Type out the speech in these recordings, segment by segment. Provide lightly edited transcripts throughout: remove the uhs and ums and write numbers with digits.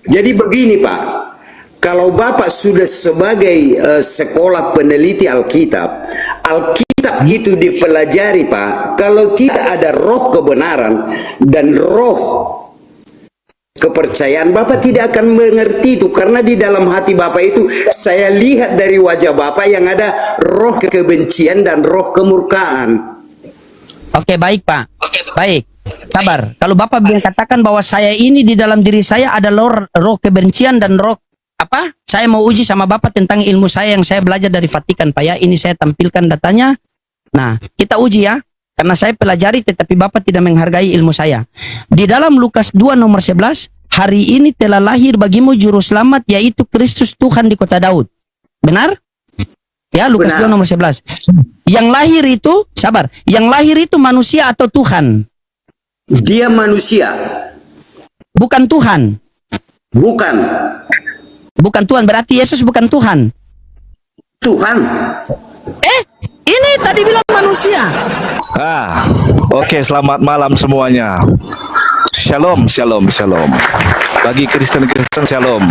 Jadi begini Pak, kalau Bapak sudah sebagai sekolah peneliti Alkitab, Alkitab itu dipelajari Pak, kalau tidak ada roh kebenaran dan roh kepercayaan, Bapak tidak akan mengerti itu. Karena di dalam hati Bapak itu, saya lihat dari wajah Bapak yang ada roh kebencian dan roh kemurkaan. Oke, baik Pak. Baik. Sabar. Kalau Bapak katakan bahwa saya ini di dalam diri saya ada roh kebencian dan roh apa? Saya mau uji sama Bapak tentang ilmu saya yang saya belajar dari Vatikan, Pak ya. Ini saya tampilkan datanya. Nah, kita uji ya. Karena saya pelajari tetapi Bapak tidak menghargai ilmu saya. Di dalam Lukas 2 nomor 11, hari ini telah lahir bagimu juru selamat yaitu Kristus Tuhan di kota Daud. Benar? Ya, Lukas 2 nomor 11. Yang lahir itu, sabar. Yang lahir itu manusia atau Tuhan? Dia manusia. Bukan Tuhan. Bukan. Bukan Tuhan, berarti Yesus bukan Tuhan. Tuhan. Ini tadi bilang manusia. Oke, selamat malam semuanya. Shalom, shalom, shalom. Bagi Kristen-Kristen, shalom.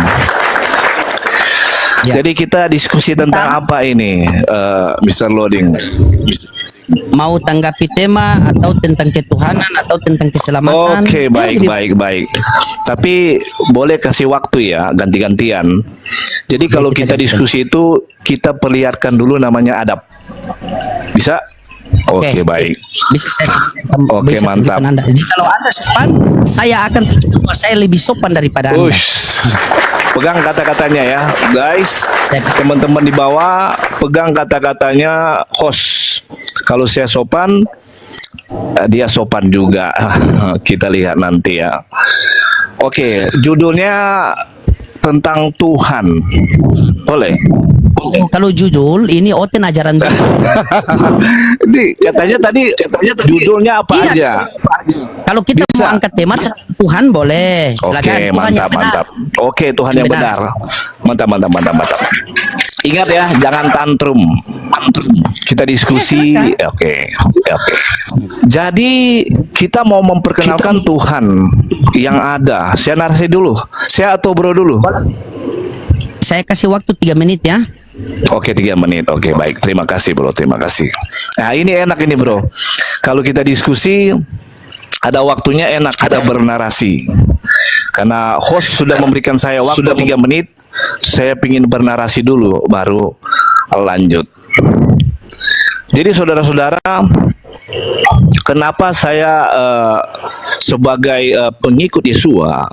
Ya. Jadi kita diskusi tentang apa ini, Mr. Loading? Mau tanggapi tema atau tentang ketuhanan atau tentang keselamatan? Oke, baik. Tapi boleh kasih waktu ya, ganti-gantian. Jadi kalau kita diskusi itu, kita perlihatkan dulu namanya adab. Bisa? Oke, baik. Bisa saya. Oke, mantap. Jadi kalau Anda sopan, saya akan tunjuk bahwa saya lebih sopan daripada Anda. Pegang kata-katanya ya, guys. Teman-teman di bawah, pegang kata-katanya host. Kalau saya sopan, dia sopan juga. Kita lihat nanti ya. Oke, judulnya tentang Tuhan. Boleh? Kalau judul ini Oten ajaran Ini katanya tadi judulnya apa aja? Kalau kita mau angkat tema Tuhan boleh. Silakan. Oke, mantap. Oke, Tuhan yang benar. Mantap. Ingat ya, jangan tantrum. Kita diskusi. Oke. Jadi kita mau memperkenalkan Tuhan yang ada. Saya narasi dulu. Saya atau bro dulu? Saya kasih waktu 3 menit ya. Oke, 3 menit. Oke, baik. Terima kasih bro, terima kasih. Nah, ini enak ini bro. Kalau kita diskusi, ada waktunya enak, ada bernarasi. Karena host sudah memberikan saya waktu 3 menit, saya ingin bernarasi dulu, baru lanjut. Jadi saudara-saudara, kenapa saya sebagai pengikut Yesua,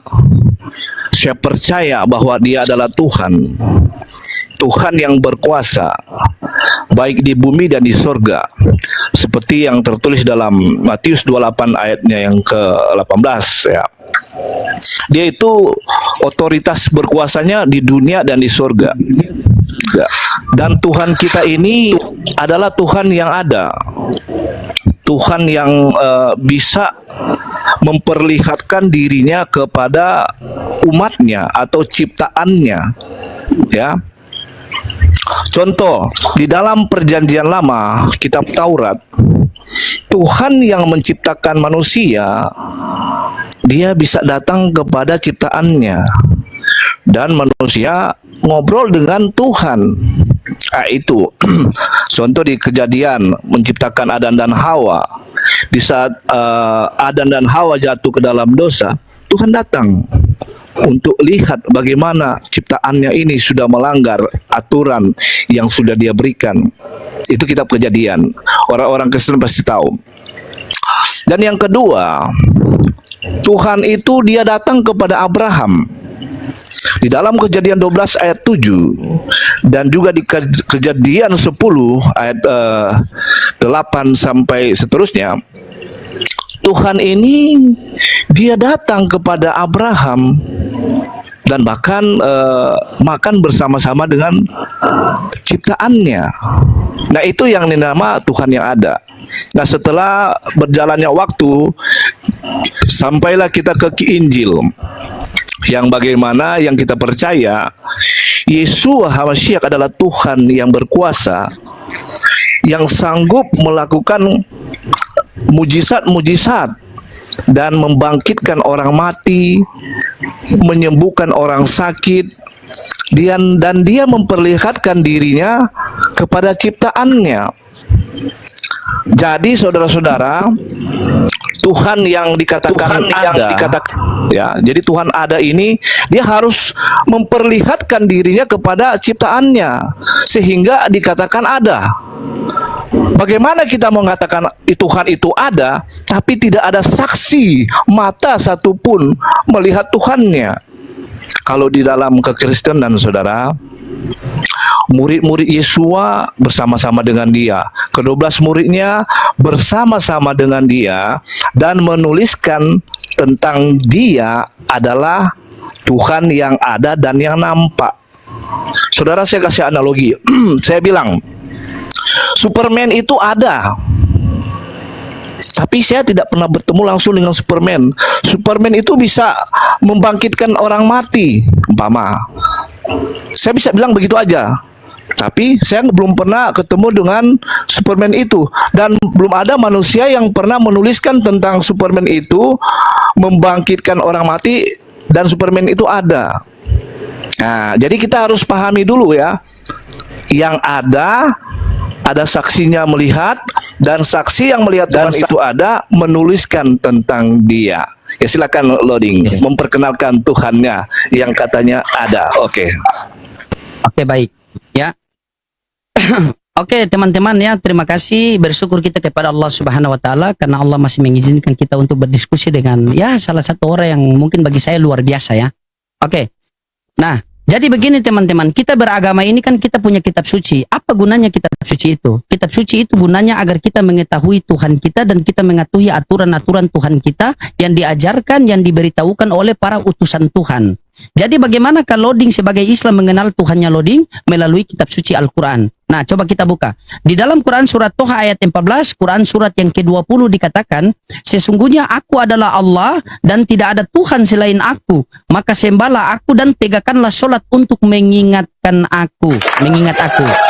saya percaya bahwa Dia adalah Tuhan, Tuhan yang berkuasa, baik di bumi dan di sorga, seperti yang tertulis dalam Matius 28 ayatnya yang ke-18 ya. Dia itu otoritas berkuasanya di dunia dan di sorga. Dan Tuhan kita ini adalah Tuhan yang ada, Tuhan yang bisa memperlihatkan dirinya kepada umatnya atau ciptaannya ya. Contoh, di dalam perjanjian lama, kitab Taurat, Tuhan yang menciptakan manusia, Dia bisa datang kepada ciptaannya dan manusia ngobrol dengan Tuhan. Itu contoh di Kejadian menciptakan Adam dan Hawa. Di saat Adam dan Hawa jatuh ke dalam dosa, Tuhan datang untuk lihat bagaimana ciptaannya ini sudah melanggar aturan yang sudah Dia berikan. Itu kitab Kejadian. Orang-orang Kristen pasti tahu. Dan yang kedua, Tuhan itu Dia datang kepada Abraham. Di dalam Kejadian 12 ayat 7 dan juga di Kejadian 10 ayat 8 sampai seterusnya, Tuhan ini Dia datang kepada Abraham dan bahkan makan bersama-sama dengan ciptaannya. Nah, itu yang dinama Tuhan yang ada. Nah, setelah berjalannya waktu, sampailah kita ke Injil, yang bagaimana yang kita percaya Yesua HaMasyiach adalah Tuhan yang berkuasa, yang sanggup melakukan mujizat-mujizat dan membangkitkan orang mati, menyembuhkan orang sakit, dan dia memperlihatkan dirinya kepada ciptaannya. Jadi saudara-saudara, Tuhan yang dikatakan jadi Tuhan ada ini, dia harus memperlihatkan dirinya kepada ciptaannya sehingga dikatakan ada. Bagaimana kita mengatakan Tuhan itu ada, tapi tidak ada saksi mata satupun melihat Tuhannya? Kalau di dalam kekristenan, saudara, murid-murid Yesua bersama-sama dengan dia, ke-12 muridnya bersama-sama dengan dia, dan menuliskan tentang dia adalah Tuhan yang ada dan yang nampak. Saudara, saya kasih analogi. Saya bilang, Superman itu ada, tapi saya tidak pernah bertemu langsung dengan Superman. Superman itu bisa membangkitkan orang mati, umpama. Saya bisa bilang begitu aja. Tapi saya belum pernah ketemu dengan Superman itu, dan belum ada manusia yang pernah menuliskan tentang Superman itu membangkitkan orang mati dan Superman itu ada. Nah, jadi kita harus pahami dulu ya. Yang ada saksinya melihat, dan saksi yang melihat Tuhan itu ada menuliskan tentang dia. Ya, silakan loading, memperkenalkan Tuhannya yang katanya ada. Oke, baik ya. Oke, teman-teman ya, terima kasih, bersyukur kita kepada Allah Subhanahu wa taala karena Allah masih mengizinkan kita untuk berdiskusi dengan ya salah satu orang yang mungkin bagi saya luar biasa ya. Oke. Nah, jadi begini teman-teman, kita beragama ini kan kita punya kitab suci. Apa gunanya kitab suci itu? Kitab suci itu gunanya agar kita mengetahui Tuhan kita dan kita mengetahui aturan-aturan Tuhan kita yang diajarkan, yang diberitahukan oleh para utusan Tuhan. Jadi bagaimana kalau loading sebagai Islam mengenal Tuhannya loading melalui kitab suci Al-Quran. Nah, coba kita buka. Di dalam Quran surat Toha ayat 14, Quran surat yang ke-20 dikatakan, sesungguhnya aku adalah Allah dan tidak ada Tuhan selain aku. Maka sembahlah aku dan tegakkanlah solat untuk mengingat aku.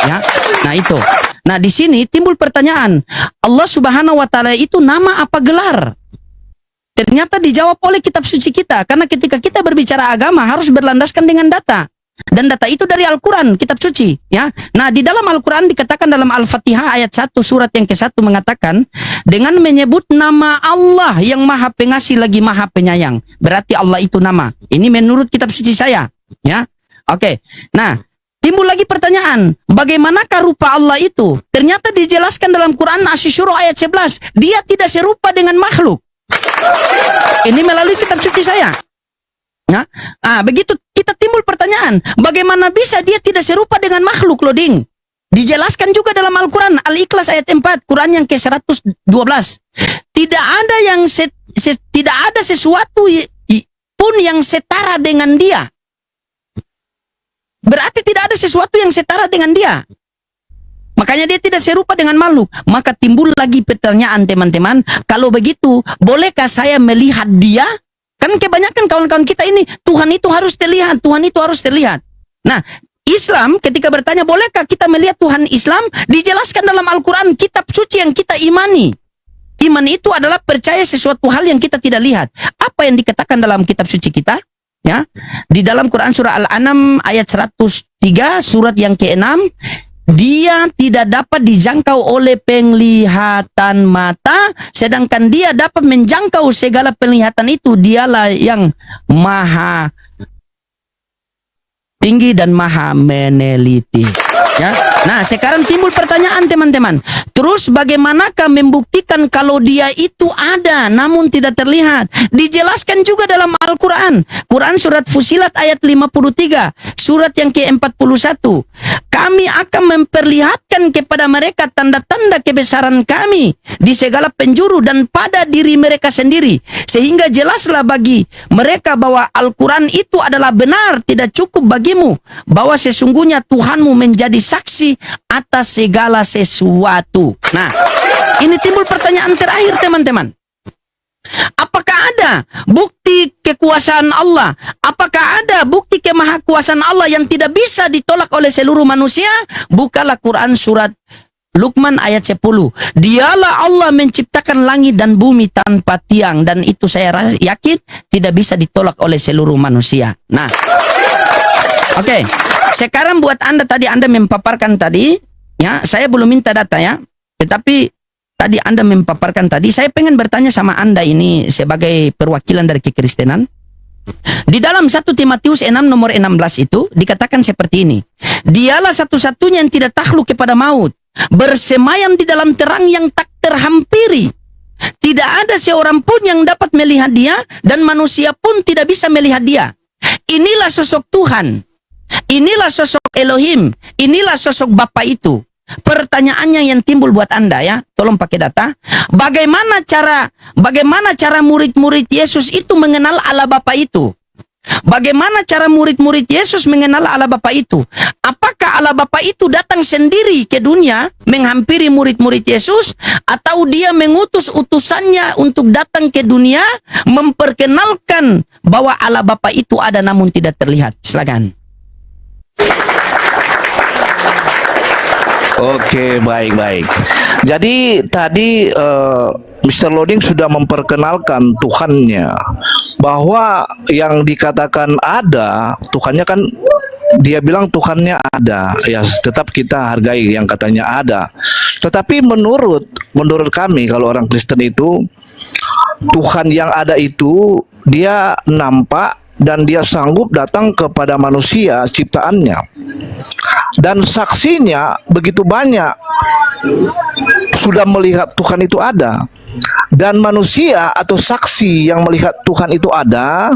Ya. Nah, itu. Nah, di sini timbul pertanyaan, Allah Subhanahu wa taala itu nama apa gelar? Ternyata dijawab oleh kitab suci kita, karena ketika kita berbicara agama harus berlandaskan dengan data. Dan data itu dari Al-Quran, kitab suci ya. Nah, di dalam Al-Quran dikatakan dalam Al-Fatihah ayat 1 surat yang ke-1 mengatakan, dengan menyebut nama Allah yang Maha Pengasih lagi Maha Penyayang. Berarti Allah itu nama. Ini menurut kitab suci saya ya. Oke. Nah, timbul lagi pertanyaan, bagaimanakah rupa Allah itu? Ternyata dijelaskan dalam Quran Asy-Syura ayat 11, dia tidak serupa dengan makhluk. Ini melalui kitab suci saya. Nah, begitu kita timbul pertanyaan, bagaimana bisa dia tidak serupa dengan makhluk loading? Dijelaskan juga dalam Al-Quran, Al-Ikhlas ayat 4, Quran yang ke-112. Tidak ada sesuatu pun yang setara dengan dia. Berarti tidak ada sesuatu yang setara dengan dia. Makanya dia tidak serupa dengan makhluk. Maka timbul lagi pertanyaan teman-teman, kalau begitu bolehkah saya melihat dia? Kan kebanyakan kawan-kawan kita ini, Tuhan itu harus terlihat, Tuhan itu harus terlihat. Nah, Islam ketika bertanya bolehkah kita melihat Tuhan Islam, dijelaskan dalam Al-Quran, kitab suci yang kita imani. Iman itu adalah percaya sesuatu hal yang kita tidak lihat. Apa yang dikatakan dalam kitab suci kita? Ya, di dalam Quran surah Al-An'am ayat 103, surat yang ke-6, dia tidak dapat dijangkau oleh penglihatan mata, sedangkan dia dapat menjangkau segala penglihatan itu. Dialah yang maha tinggi dan maha meneliti. Ya. Nah, sekarang timbul pertanyaan teman-teman. Terus bagaimanakah membuktikan kalau dia itu ada namun tidak terlihat? Dijelaskan juga dalam Al-Quran. Quran surat Fusilat ayat 53, surat yang ke-41. Kami akan memperlihatkan kepada mereka tanda-tanda kebesaran kami di segala penjuru dan pada diri mereka sendiri, sehingga jelaslah bagi mereka bahwa Al-Quran itu adalah benar. Tidak cukup bagimu bahwa sesungguhnya Tuhanmu menjadi saksi atas segala sesuatu. Nah, ini timbul pertanyaan terakhir teman-teman. Apakah ada bukti kekuasaan Allah? Apakah ada bukti kemahakuasaan Allah yang tidak bisa ditolak oleh seluruh manusia? Bukalah Quran surat Luqman ayat 10. Dialah Allah menciptakan langit dan bumi tanpa tiang, dan itu saya yakin tidak bisa ditolak oleh seluruh manusia. Nah, oke. Sekarang buat Anda tadi Anda memaparkan tadi, ya, saya belum minta data ya. Tetapi tadi Anda memaparkan tadi, saya pengen bertanya sama Anda ini sebagai perwakilan dari kekristenan. Di dalam 1 Timotius 6 nomor 16 itu dikatakan seperti ini. Dialah satu-satunya yang tidak takluk kepada maut, bersemayam di dalam terang yang tak terhampiri. Tidak ada seorang pun yang dapat melihat dia, dan manusia pun tidak bisa melihat dia. Inilah sosok Tuhan. Inilah sosok Elohim. Inilah sosok Bapa itu. Pertanyaannya yang timbul buat Anda ya, tolong pakai data. Bagaimana cara murid-murid Yesus itu mengenal Allah Bapa itu? Bagaimana cara murid-murid Yesus mengenal Allah Bapa itu? Apakah Allah Bapa itu datang sendiri ke dunia menghampiri murid-murid Yesus, atau dia mengutus utusannya untuk datang ke dunia memperkenalkan bahwa Allah Bapa itu ada namun tidak terlihat? Silakan. Oke, baik. Jadi tadi Mr. Loading sudah memperkenalkan Tuhannya, bahwa yang dikatakan ada, Tuhannya kan dia bilang Tuhannya ada, ya tetap kita hargai yang katanya ada. Tetapi menurut kami kalau orang Kristen itu, Tuhan yang ada itu dia nampak dan dia sanggup datang kepada manusia ciptaannya. Dan saksinya begitu banyak sudah melihat Tuhan itu ada. Dan manusia atau saksi yang melihat Tuhan itu ada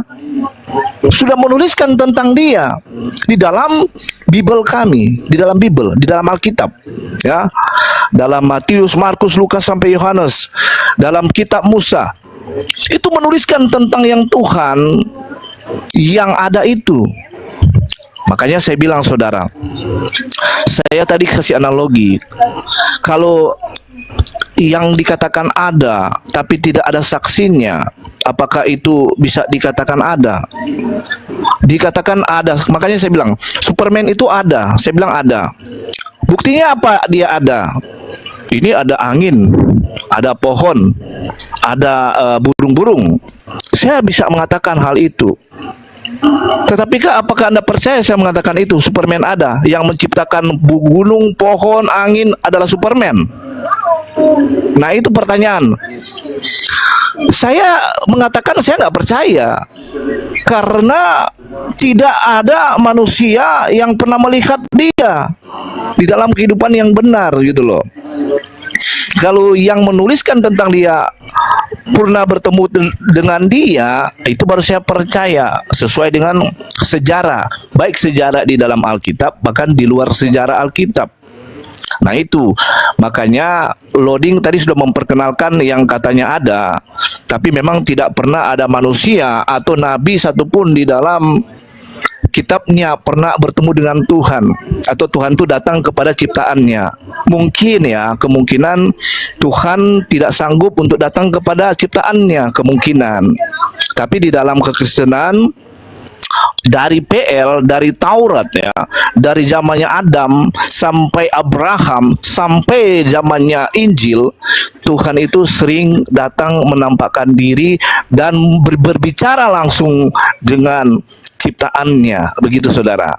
sudah menuliskan tentang dia di dalam Bible kami, di dalam Bible, di dalam Alkitab, ya. Dalam Matius, Markus, Lukas sampai Yohanes, dalam kitab Musa. Itu menuliskan tentang yang Tuhan yang ada itu. Makanya saya bilang saudara, saya tadi kasih analogi, kalau yang dikatakan ada tapi tidak ada saksinya, apakah itu bisa dikatakan ada? Dikatakan ada, makanya saya bilang Superman itu ada, saya bilang ada. Buktinya apa dia ada? Ini ada angin, ada pohon, ada burung-burung. Saya bisa mengatakan hal itu. Tetapi apakah Anda percaya saya mengatakan itu? Superman ada, yang menciptakan gunung, pohon, angin adalah Superman. Nah itu pertanyaan. Saya mengatakan saya nggak percaya, karena tidak ada manusia yang pernah melihat dia di dalam kehidupan yang benar gitu loh. Kalau yang menuliskan tentang dia pernah bertemu dengan dia, itu baru saya percaya sesuai dengan sejarah, baik sejarah di dalam Alkitab bahkan di luar sejarah Alkitab. Nah itu makanya Loading tadi sudah memperkenalkan yang katanya ada, tapi memang tidak pernah ada manusia atau nabi satupun di dalam kitabnya pernah bertemu dengan Tuhan, atau Tuhan itu datang kepada ciptaannya. Mungkin ya, kemungkinan Tuhan tidak sanggup untuk datang kepada ciptaannya, kemungkinan. Tapi di dalam kekristenan, dari PL, dari Taurat ya, dari zamannya Adam sampai Abraham sampai zamannya Injil, Tuhan itu sering datang menampakkan diri dan berbicara langsung dengan ciptaannya, begitu saudara.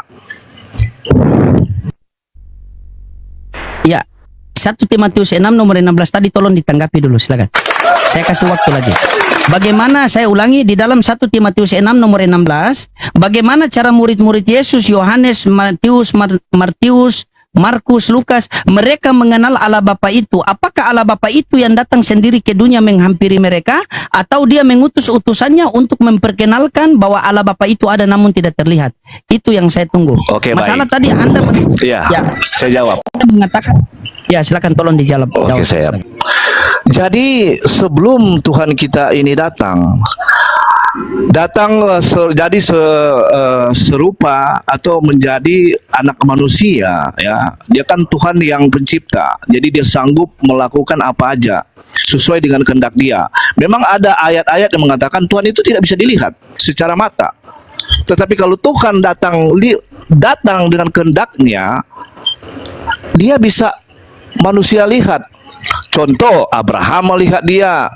Ya, 1 Timotius 6 nomor 16 tadi tolong ditanggapi dulu, silakan. Saya kasih waktu lagi. Bagaimana, saya ulangi, di dalam 1 Timotius 6 nomor 16, bagaimana cara murid-murid Yesus, Yohanes, Matius, Markus, Lukas, mereka mengenal Allah Bapa itu? Apakah Allah Bapa itu yang datang sendiri ke dunia menghampiri mereka, atau dia mengutus utusannya untuk memperkenalkan bahwa Allah Bapa itu ada namun tidak terlihat? Itu yang saya tunggu. Oke, masalah baik. Tadi Anda Ya, saya jawab. Anda mengatakan, ya silakan tolong dijawab. Oke, saya. Jadi sebelum Tuhan kita ini datang jadi serupa atau menjadi anak manusia ya, dia kan Tuhan yang pencipta, jadi dia sanggup melakukan apa aja sesuai dengan kehendak dia. Memang ada ayat-ayat yang mengatakan Tuhan itu tidak bisa dilihat secara mata, tetapi kalau Tuhan datang dengan kehendaknya, dia bisa manusia lihat. Contoh, Abraham melihat dia,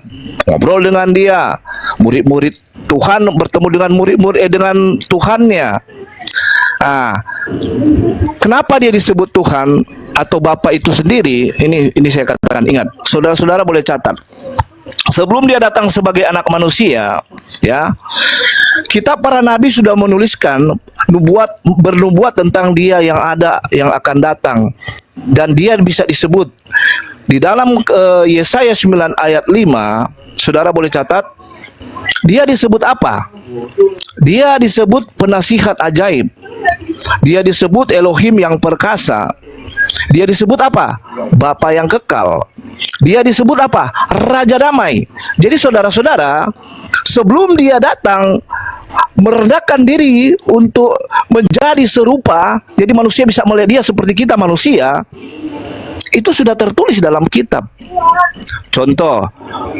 ngobrol dengan dia, murid-murid Tuhan bertemu dengan dengan Tuhannya. Kenapa dia disebut Tuhan atau Bapa itu sendiri? Ini saya katakan, ingat, saudara-saudara boleh catat. Sebelum dia datang sebagai anak manusia, ya, kitab para nabi sudah menuliskan bernubuat tentang dia yang ada, yang akan datang, dan dia bisa disebut di dalam Yesaya 9 ayat 5. Saudara boleh catat, dia disebut apa? Dia disebut penasihat ajaib, dia disebut Elohim yang perkasa, dia disebut apa? Bapa yang kekal, dia disebut apa? Raja damai. Jadi saudara-saudara, sebelum dia datang merendahkan diri untuk menjadi serupa, jadi manusia bisa melihat dia seperti kita manusia, itu sudah tertulis dalam kitab. Contoh,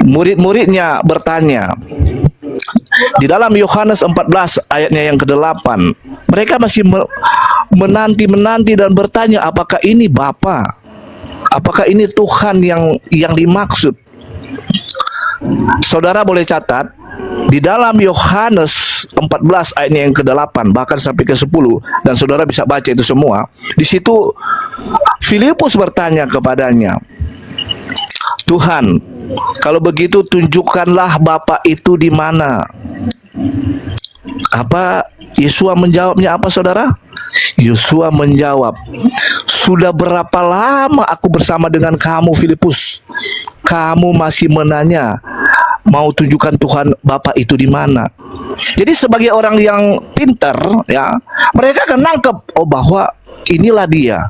murid-muridnya bertanya di dalam Yohanes 14 ayatnya yang ke-8, mereka masih menanti dan bertanya, apakah ini Bapa? Apakah ini Tuhan yang dimaksud? Saudara boleh catat, di dalam Yohanes 14 ayatnya yang ke-8 bahkan sampai ke-10, dan saudara bisa baca itu semua. Di situ Filipus bertanya kepadanya, Tuhan, kalau begitu tunjukkanlah Bapa itu di mana. Apa Yesua menjawabnya apa, saudara? Yesua menjawab, sudah berapa lama aku bersama dengan kamu, Filipus? Kamu masih menanya, mau tunjukkan Tuhan Bapa itu di mana? Jadi sebagai orang yang pintar, ya, mereka akan nangkep, oh, bahwa inilah dia.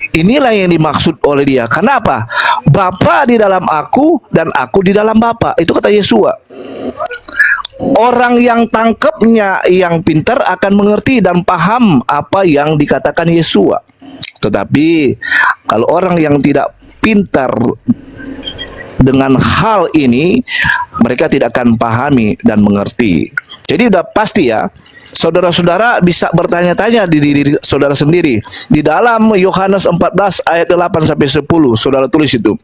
Inilah yang dimaksud oleh dia. Kenapa? Bapa di dalam aku dan aku di dalam Bapa. Itu kata Yesua. Orang yang tangkapnya, yang pintar akan mengerti dan paham apa yang dikatakan Yesua. Tetapi kalau orang yang tidak pintar dengan hal ini, mereka tidak akan pahami dan mengerti. Jadi udah pasti ya, saudara-saudara bisa bertanya-tanya di diri saudara sendiri. Di dalam Yohanes 14 ayat 8 sampai 10, saudara tulis itu.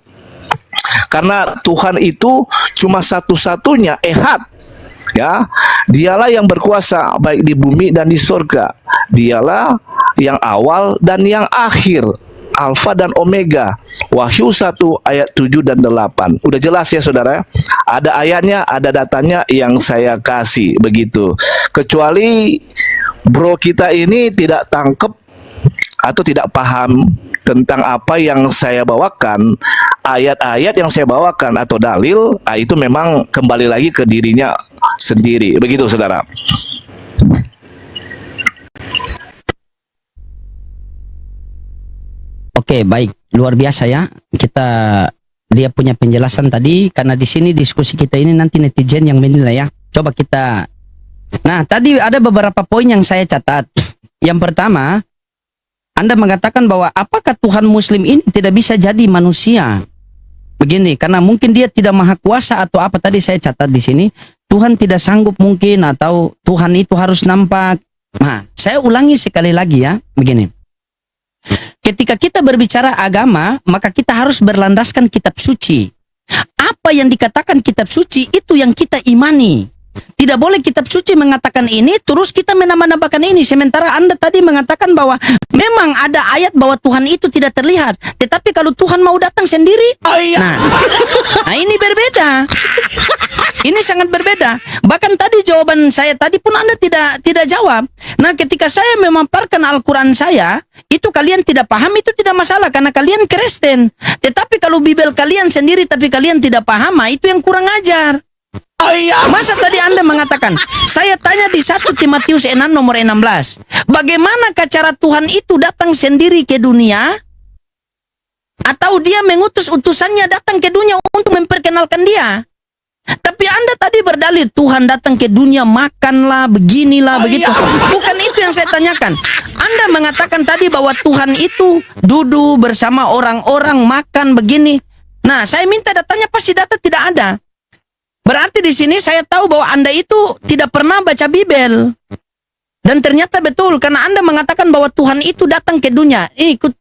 Karena Tuhan itu cuma satu-satunya ehad, ya. Dialah yang berkuasa baik di bumi dan di surga. Dialah yang awal dan yang akhir, Alfa dan Omega. Wahyu 1 ayat 7 dan 8. Udah jelas ya saudara? Ada ayatnya, ada datanya yang saya kasih begitu. Kecuali bro kita ini tidak tangkep atau tidak paham tentang apa yang saya bawakan, ayat-ayat yang saya bawakan atau dalil, itu memang kembali lagi ke dirinya sendiri. Begitu saudara. Oke, baik, luar biasa ya. Dia punya penjelasan tadi, karena di sini diskusi kita ini nanti netizen yang menilai ya. Coba kita. Nah, tadi ada beberapa poin yang saya catat. Yang pertama, Anda mengatakan bahwa apakah Tuhan Muslim ini tidak bisa jadi manusia? Begini, karena mungkin dia tidak maha kuasa atau apa, tadi saya catat di sini. Tuhan tidak sanggup mungkin, atau Tuhan itu harus nampak. Nah, saya ulangi sekali lagi ya, begini. Ketika kita berbicara agama, maka kita harus berlandaskan kitab suci. Apa yang dikatakan kitab suci, itu yang kita imani. Tidak boleh kitab suci mengatakan ini, terus kita menambah-nambahkan ini. Sementara Anda tadi mengatakan bahwa memang ada ayat bahwa Tuhan itu tidak terlihat. Tetapi kalau Tuhan mau datang sendiri, nah ini berbeda. Ini sangat berbeda. Bahkan tadi jawaban saya tadi pun Anda tidak jawab. Nah, ketika saya memaparkan Al-Quran saya, itu kalian tidak paham, itu tidak masalah karena kalian Kristen. Tetapi kalau Bibel kalian sendiri tapi kalian tidak paham, itu yang kurang ajar. Masa tadi Anda mengatakan, saya tanya di 1 Timotius 6 nomor 16, bagaimanakah cara Tuhan itu datang sendiri ke dunia? Atau dia mengutus utusannya datang ke dunia untuk memperkenalkan dia? Tapi Anda tadi berdalil Tuhan datang ke dunia, makanlah, beginilah, begitu. Bukan itu yang saya tanyakan. Anda mengatakan tadi bahwa Tuhan itu duduk bersama orang-orang, makan, begini. Nah, saya minta datanya, pasti data tidak ada. Berarti di sini saya tahu bahwa Anda itu tidak pernah baca Bibel. Dan ternyata betul, karena Anda mengatakan bahwa Tuhan itu datang ke dunia. Ikut.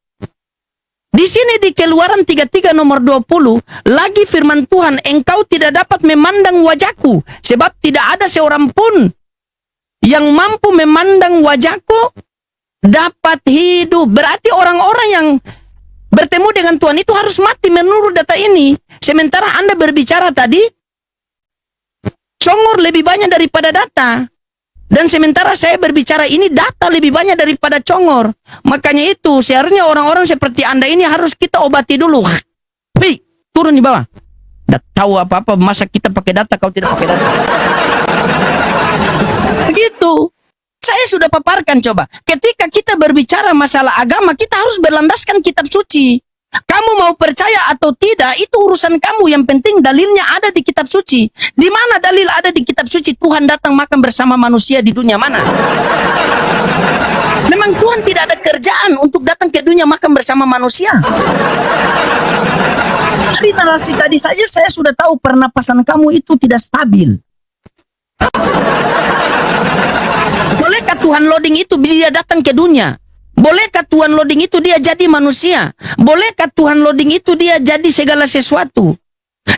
Di sini di Keluaran 33 nomor 20, lagi firman Tuhan, engkau tidak dapat memandang wajahku, sebab tidak ada seorang pun yang mampu memandang wajahku dapat hidup. Berarti orang-orang yang bertemu dengan Tuhan itu harus mati menurut data ini. Sementara Anda berbicara tadi, congor lebih banyak daripada data. Dan sementara saya berbicara ini, data lebih banyak daripada congor. Makanya itu, seharusnya orang-orang seperti Anda ini harus kita obati dulu. Hei, turun di bawah. Tidak tahu apa-apa, masa kita pakai data, kau tidak pakai data. Begitu. Saya sudah paparkan coba. Ketika kita berbicara masalah agama, kita harus berlandaskan kitab suci. Kamu mau percaya atau tidak, itu urusan kamu. Yang penting dalilnya ada di kitab suci. Di mana dalil ada di kitab suci Tuhan datang makan bersama manusia di dunia mana? Memang Tuhan tidak ada kerjaan untuk datang ke dunia makan bersama manusia. Dari narasi tadi saja saya sudah tahu pernapasan kamu itu tidak stabil. Bolehkah Tuhan loading itu bila dia datang ke dunia? Bolehkah Tuhan loading itu dia jadi manusia? Bolehkah Tuhan loading itu dia jadi segala sesuatu?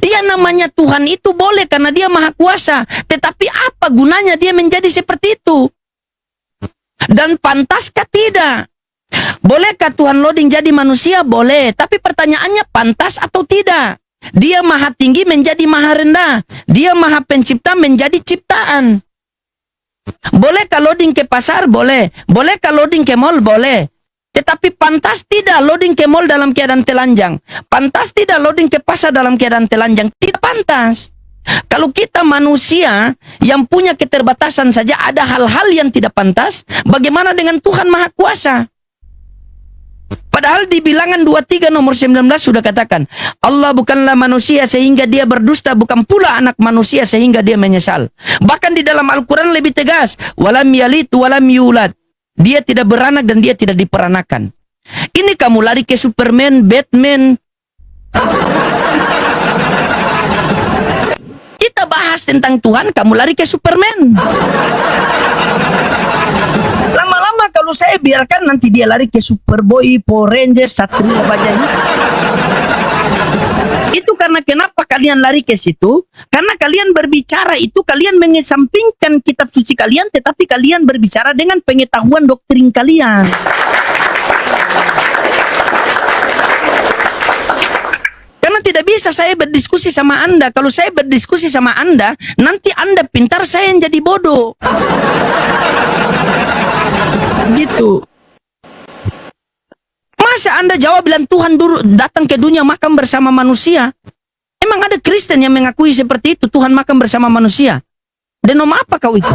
Ya namanya Tuhan itu boleh karena dia maha kuasa. Tetapi apa gunanya dia menjadi seperti itu? Dan pantaskah tidak? Bolehkah Tuhan loading jadi manusia? Boleh. Tapi pertanyaannya pantas atau tidak? Dia maha tinggi menjadi maha rendah. Dia maha pencipta menjadi ciptaan. Bolehkah loading ke pasar? Boleh. Bolehkah loading ke mall? Boleh. Tetapi pantas tidak loading ke mall dalam keadaan telanjang? Pantas tidak loading ke pasar dalam keadaan telanjang? Tidak pantas. Kalau kita manusia yang punya keterbatasan saja ada hal-hal yang tidak pantas, bagaimana dengan Tuhan Maha Kuasa? Padahal di Bilangan 23 nomor 19 sudah katakan, Allah bukanlah manusia sehingga dia berdusta, bukan pula anak manusia sehingga dia menyesal. Bahkan di dalam Al-Quran lebih tegas, walam yalid walam yulad. Dia tidak beranak dan dia tidak diperanakan. Ini kamu lari ke Superman, Batman. Kita bahas tentang Tuhan, kamu lari ke Superman. Lama-lama kalau saya biarkan nanti dia lari ke Superboy, Power Rangers, Satria Bajaj. Itu karena kenapa kalian lari ke situ? Karena kalian berbicara itu, kalian mengesampingkan kitab suci kalian, tetapi kalian berbicara dengan pengetahuan doktrin kalian. Karena tidak bisa saya berdiskusi sama Anda. Kalau saya berdiskusi sama Anda, nanti Anda pintar, saya yang jadi bodoh. Gitu. Masa Anda jawab bilang Tuhan datang ke dunia makan bersama manusia? Emang ada Kristen yang mengakui seperti itu, Tuhan makan bersama manusia? Denom apa kau itu?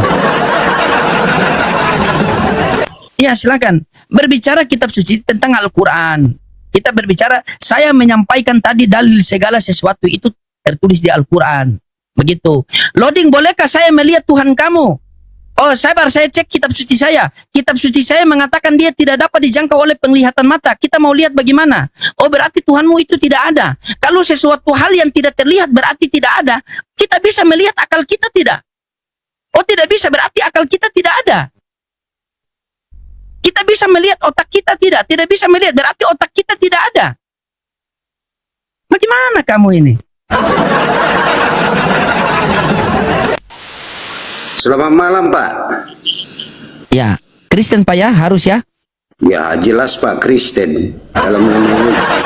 Ya silakan. Berbicara kitab suci tentang Al-Quran. Kita berbicara, saya menyampaikan tadi dalil segala sesuatu itu tertulis di Al-Quran. Begitu. Loading, bolehkah saya melihat Tuhan kamu? Oh, sabar, saya cek kitab suci saya. Kitab suci saya mengatakan dia tidak dapat dijangkau oleh penglihatan mata. Kita mau lihat bagaimana? Oh, berarti Tuhanmu itu tidak ada. Kalau sesuatu hal yang tidak terlihat berarti tidak ada. Kita bisa melihat akal kita tidak? Oh, tidak bisa, berarti akal kita tidak ada. Kita bisa melihat otak kita tidak? Tidak bisa melihat, berarti otak kita tidak ada. Bagaimana kamu ini? Selamat malam, Pak. Ya, Kristen Pak ya, harus ya? Ya, jelas Pak, Kristen. Dalam nama Yesus.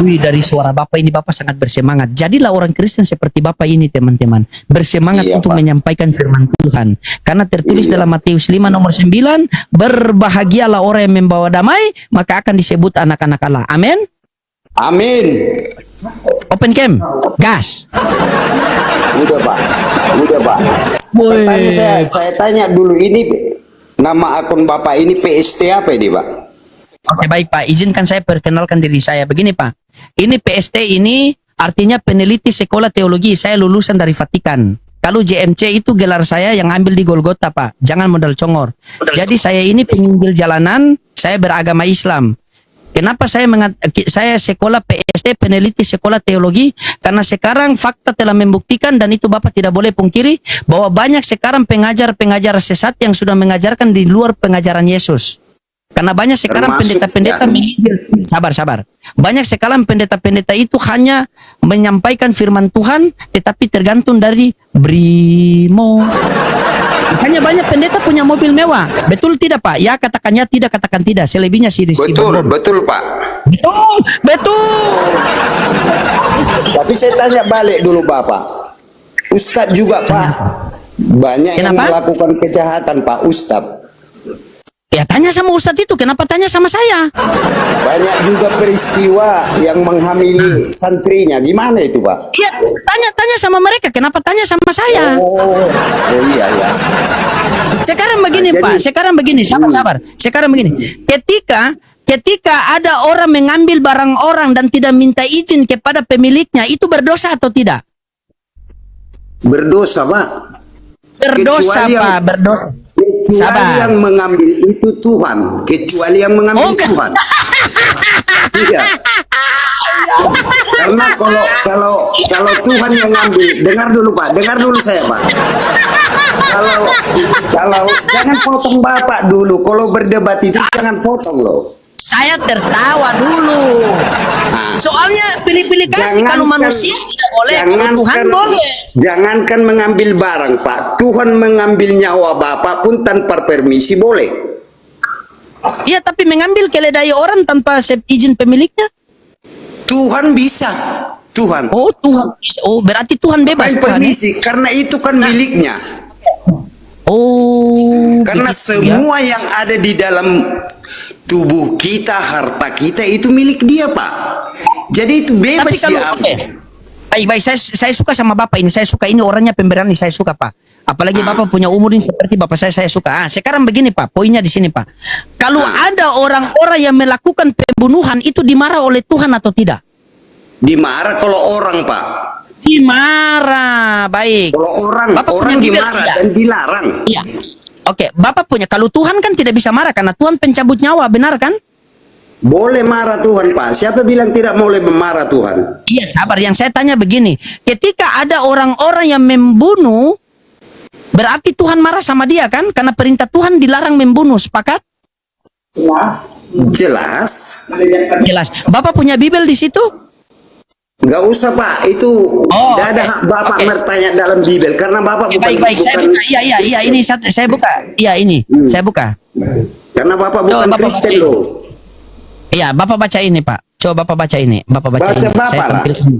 Wih, dari suara Bapak ini, Bapak sangat bersemangat. Jadilah orang Kristen seperti Bapak ini, teman-teman. Bersemangat Iya, untuk Pak. menyampaikan firman Tuhan. Karena tertulis Iya. dalam Matius 5 nomor 9, berbahagialah orang yang membawa damai, maka akan disebut anak-anak Allah. Amin. Amin. Open cam, gas. Udah, Pak. Udah, Pak. Saya tanya dulu, ini nama akun Bapak ini PST apa ini, Pak? Oke, baik Pak, izinkan saya perkenalkan diri saya. Begini Pak, ini PST ini artinya peneliti sekolah teologi. Saya lulusan dari Vatikan. Kalau JMC itu gelar saya yang ambil di Golgota Pak. Jangan modal congor. Jadi saya ini penginjil jalanan, saya beragama Islam. Kenapa saya sekolah PST, peneliti sekolah teologi? Karena sekarang fakta telah membuktikan, dan itu Bapak tidak boleh pungkiri, bahwa banyak sekarang pengajar-pengajar sesat yang sudah mengajarkan di luar pengajaran Yesus. Karena banyak sekarang Termasuk, pendeta-pendeta ya. sabar. Banyak sekarang pendeta-pendeta itu hanya menyampaikan firman Tuhan tetapi tergantung dari brimo. Hanya banyak pendeta punya mobil mewah. Betul tidak, Pak? Ya, katakan ya, tidak katakan tidak. Selebihnya sih Betul Pak. Betul. Tapi saya tanya balik dulu Bapak. Ustadz juga Pak. Banyak yang Kenapa? melakukan kejahatan Pak Ustadz. Ya tanya sama Ustadz itu, kenapa tanya sama saya? Banyak juga peristiwa yang menghamili santrinya. Gimana itu Pak? Iya, tanya sama mereka, kenapa tanya sama saya? Oh iya ya. Sekarang begini, Jadi- Pak, sekarang begini, sabar. Sekarang begini, ketika ada orang mengambil barang orang dan tidak minta izin kepada pemiliknya, itu berdosa atau tidak? Berdosa Pak. Berdosa, Kecuali yang- Pak, berdosa. Kecuali Sabar. yang mengambil itu Tuhan. Kecuali yang mengambil Oh, enggak. Tuhan. Iya. Karena kalau Tuhan yang ngambil, dengar dulu Pak, dengar dulu saya Pak. Kalau jangan potong Bapak dulu. Kalau berdebat itu jangan potong loh. Saya tertawa dulu. Nah, Soalnya pilih-pilih kasih, kalau manusia tidak boleh, kalau Tuhan boleh. Jangankan mengambil barang Pak, Tuhan mengambil nyawa Bapak pun tanpa permisi boleh. Iya, tapi mengambil keledai orang tanpa izin pemiliknya? Tuhan bisa. Tuhan. Oh, Tuhan. Oh, berarti Tuhan bebas, Tanpa Tuhan. Ya? permisi, karena itu kan miliknya. Oh, Karena begitu ya. semua yang ada di dalam tubuh kita, harta kita itu milik dia Pak. Jadi itu bebas Tapi kalau dia. oke. Baik, saya suka sama Bapak ini. Saya suka ini orangnya pemberani, saya suka, Pak. Apalagi Bapak punya umur ini seperti Bapak saya suka. Sekarang begini, Pak. Poinnya di sini, Pak. Kalau ada orang-orang yang melakukan pembunuhan itu dimarah oleh Tuhan atau tidak? Dimarah kalau orang Pak. Dimarah, baik. Kalau orang, Bapak punya orang Bibel dimarah tidak? dan dilarang. Iya. Oke, Bapak punya. Kalau Tuhan kan tidak bisa marah karena Tuhan pencabut nyawa, benar kan? Boleh marah Tuhan Pak. Siapa bilang tidak boleh memarah Tuhan? Iya, sabar. Yang saya tanya begini, ketika ada orang-orang yang membunuh, berarti Tuhan marah sama dia kan? Karena perintah Tuhan dilarang membunuh, sepakat? Jelas. Jelas. Bapak punya Bibel di situ? Nggak usah Pak. Itu Oh, tidak ada oke. hak Bapak Oke. bertanya dalam Bibel karena Bapak bukan. Baik, saya bukan buka. Iya, ini saya buka. Iya, ini. Saya buka. Karena Bapak Coba bukan Bapak Kristen bacain. loh. Iya, Bapak baca ini, Pak. Coba Bapak baca ini. Bapak baca, Baca ini. Bapak Saya lah. tampilkan.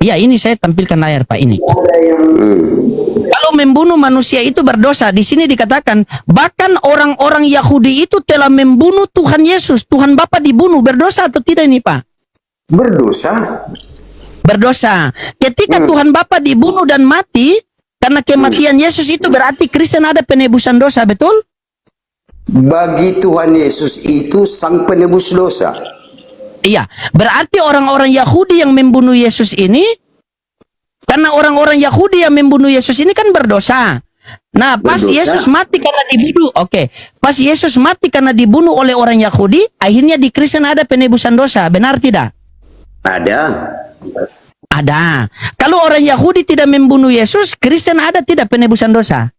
Iya, ini saya tampilkan layar, Pak, ini. Kalau membunuh manusia itu berdosa, di sini dikatakan bahkan orang-orang Yahudi itu telah membunuh Tuhan Yesus. Tuhan Bapa dibunuh, berdosa atau tidak ini, Pak? Berdosa. Berdosa. Ketika Tuhan Bapa dibunuh dan mati, karena kematian Yesus itu berarti Kristen ada penebusan dosa, betul? Bagi Tuhan Yesus itu sang penebus dosa. Iya, berarti orang-orang Yahudi yang membunuh Yesus ini, karena orang-orang Yahudi yang membunuh Yesus ini kan berdosa. Nah, pas Berdosa. Yesus mati karena dibunuh, pas Yesus mati karena dibunuh oleh orang Yahudi, akhirnya di Kristen ada penebusan dosa, benar tidak? Ada. Ada. Kalau orang Yahudi tidak membunuh Yesus, Kristen ada tidak penebusan dosa?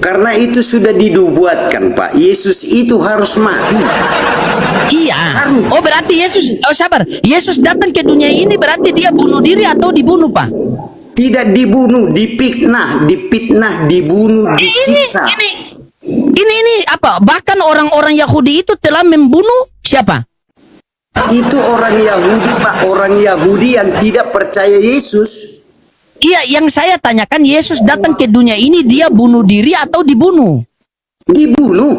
Karena itu sudah dibuatkan Pak. Yesus itu harus mati. Iya. Oh, berarti Yesus, sabar. Yesus datang ke dunia ini berarti dia bunuh diri atau dibunuh, Pak? Tidak dibunuh, dipitnah, dibunuh, disiksa. Ini apa? Bahkan orang-orang Yahudi itu telah membunuh siapa? Itu orang Yahudi Pak, orang Yahudi yang tidak percaya Yesus. Iya, yang saya tanyakan, Yesus datang ke dunia ini dia bunuh diri atau dibunuh? Dibunuh.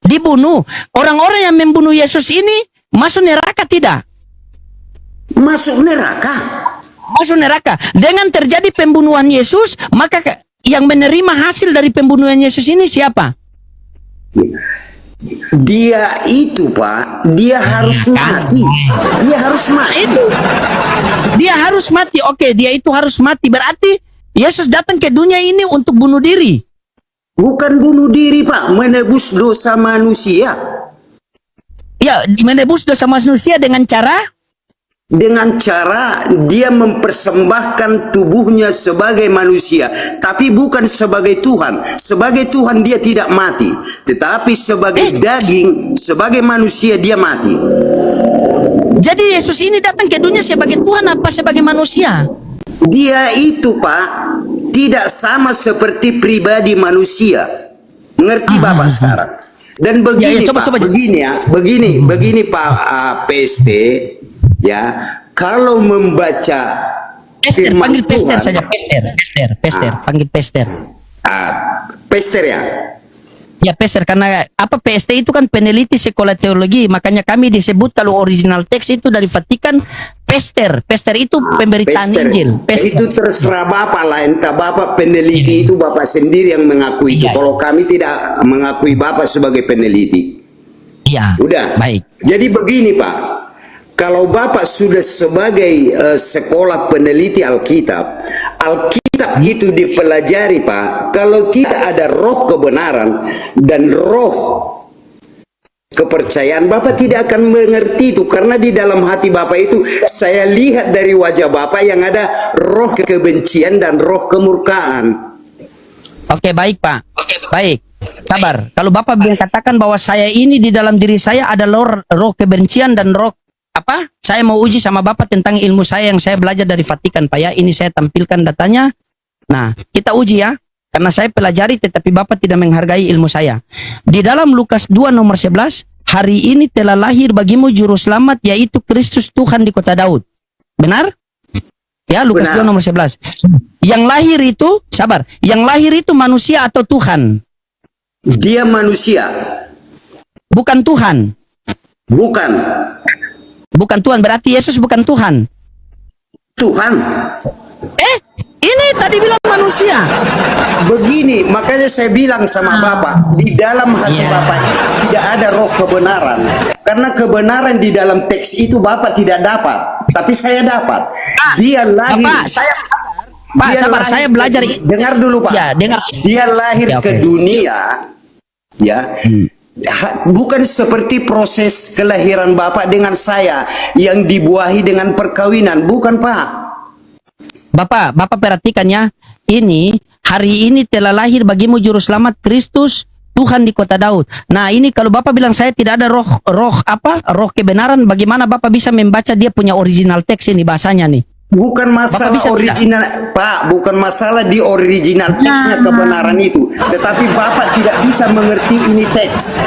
Dibunuh. Orang-orang yang membunuh Yesus ini masuk neraka tidak? Masuk neraka. Masuk neraka. Dengan terjadi pembunuhan Yesus, maka yang menerima hasil dari pembunuhan Yesus ini siapa? Dia itu Pak, dia harus mati. Dia harus mati. Dia harus mati. Oke, dia itu harus mati. Berarti Yesus datang ke dunia ini untuk bunuh diri. Bukan bunuh diri Pak, menebus dosa manusia. Ya, menebus dosa manusia dengan cara Dia mempersembahkan tubuhnya sebagai manusia, tapi bukan sebagai Tuhan. Sebagai Tuhan dia tidak mati, tetapi sebagai daging, sebagai manusia dia mati. Jadi Yesus ini datang ke dunia sebagai Tuhan apa sebagai manusia? Dia itu Pak tidak sama seperti pribadi manusia. Ngerti Bapak sekarang? Dan begini coba, Pak, coba. begini Pak PST ya, kalau membaca Pester, firman panggil Pester Tuhan, saja. Pester, panggil Pester. Pester ya. Ya Pester, karena apa, PST itu kan peneliti sekolah teologi, makanya kami disebut kalau original teks itu dari Vatikan Pester. Pester itu pemberitaan Pester. Injil. Pester. Itu terserah Bapak lah, entah Bapak peneliti itu Bapak sendiri yang mengakui itu. Iya. Kalau kami tidak mengakui Bapak sebagai peneliti. Iya. Udah. Baik. Jadi begini Pak, kalau Bapak sudah sebagai sekolah peneliti Alkitab itu dipelajari Pak, kalau tidak ada roh kebenaran dan roh kepercayaan, Bapak tidak akan mengerti itu, karena di dalam hati Bapak itu saya lihat dari wajah Bapak yang ada roh kebencian dan roh kemurkaan. Oke, baik Pak. Baik. Sabar. Kalau Bapak bilang katakan bahwa saya ini di dalam diri saya ada roh kebencian dan roh apa? Saya mau uji sama Bapak tentang ilmu saya yang saya belajar dari Vatikan Pak ya. Ini saya tampilkan datanya. Nah, kita uji ya. Karena saya pelajari tetapi Bapak tidak menghargai ilmu saya. Di dalam Lukas 2 nomor 11, hari ini telah lahir bagimu juru selamat yaitu Kristus Tuhan di kota Daud. Benar? Ya, Lukas 2 nomor 11. Yang lahir itu, sabar, yang lahir itu manusia atau Tuhan? Dia manusia. Bukan Tuhan. Bukan. Bukan Tuhan, berarti Yesus bukan Tuhan. Tuhan. Ini tadi bilang manusia. Begini, makanya saya bilang sama Bapak, di dalam hati Bapak tidak ada roh kebenaran. Karena kebenaran di dalam teks itu Bapak tidak dapat, tapi saya dapat. Dia lahir. Pak, sabar, saya belajar. Dengar dulu Pak. Ya, dengar. Dia lahir Ya, ke dunia, ya. Bukan seperti proses kelahiran Bapak dengan saya yang dibuahi dengan perkawinan, bukan Pak. Bapak perhatikan ya. Ini hari ini telah lahir bagimu juru selamat Kristus Tuhan di kota Daud. Nah, ini kalau Bapak bilang saya tidak ada roh roh kebenaran, bagaimana Bapak bisa membaca dia punya original teks ini bahasanya nih? Bukan masalah original, Pak. Bukan masalah di original teksnya kebenaran itu, tetapi Bapak tidak bisa mengerti ini teks.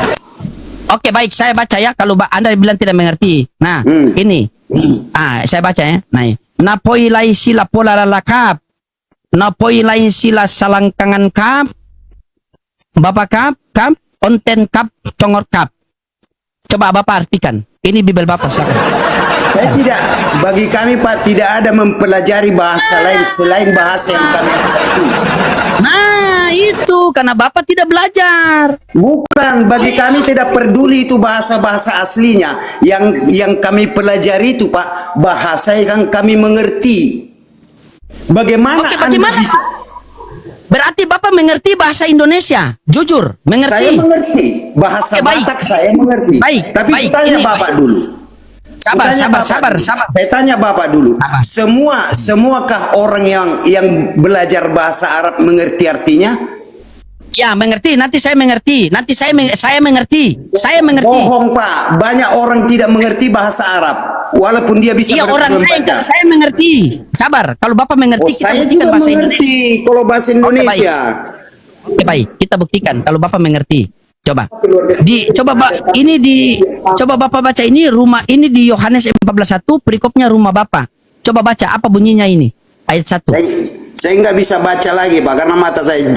Oke, baik, saya baca ya. Kalau Anda bilang tidak mengerti, nah ini, saya baca ya. Nah, napoi lai sila pola lalakap, napoi lai sila salangkangan kap, bapak kap, onten kap, congor kap. Coba Bapak artikan. Ini Bibel Bapak silakan. Saya tidak, bagi kami Pak tidak ada mempelajari bahasa lain selain bahasa yang kami mengerti. Nah, itu karena Bapak tidak belajar. Bukan, bagi kami tidak peduli itu bahasa-bahasa aslinya. Yang kami pelajari itu Pak, bahasa yang kami mengerti. Bagaimana? Oke, bagaimana? Berarti Bapak mengerti bahasa Indonesia? Jujur, mengerti? Saya mengerti. Bahasa Batak saya mengerti. Baik, tapi baik, tanya ini, Bapak dulu. Sabar. Saya tanya Bapak dulu. Semuakah orang yang belajar bahasa Arab mengerti artinya? Ya, mengerti. Nanti saya mengerti. Saya mengerti. Bohong Pak. Banyak orang tidak mengerti bahasa Arab, walaupun dia bisa orang lain. Saya mengerti. Sabar. Kalau Bapak mengerti, kita saya buktikan juga bahasa mengerti Indonesia. kalau bahasa Indonesia. Oke, baik. Kita buktikan kalau Bapak mengerti. Coba. Coba Bapak baca ini di Yohanes 14:1 perikopnya rumah Bapak. Coba baca apa bunyinya ini? Ayat 1. Saya nggak bisa baca lagi Pak karena mata saya.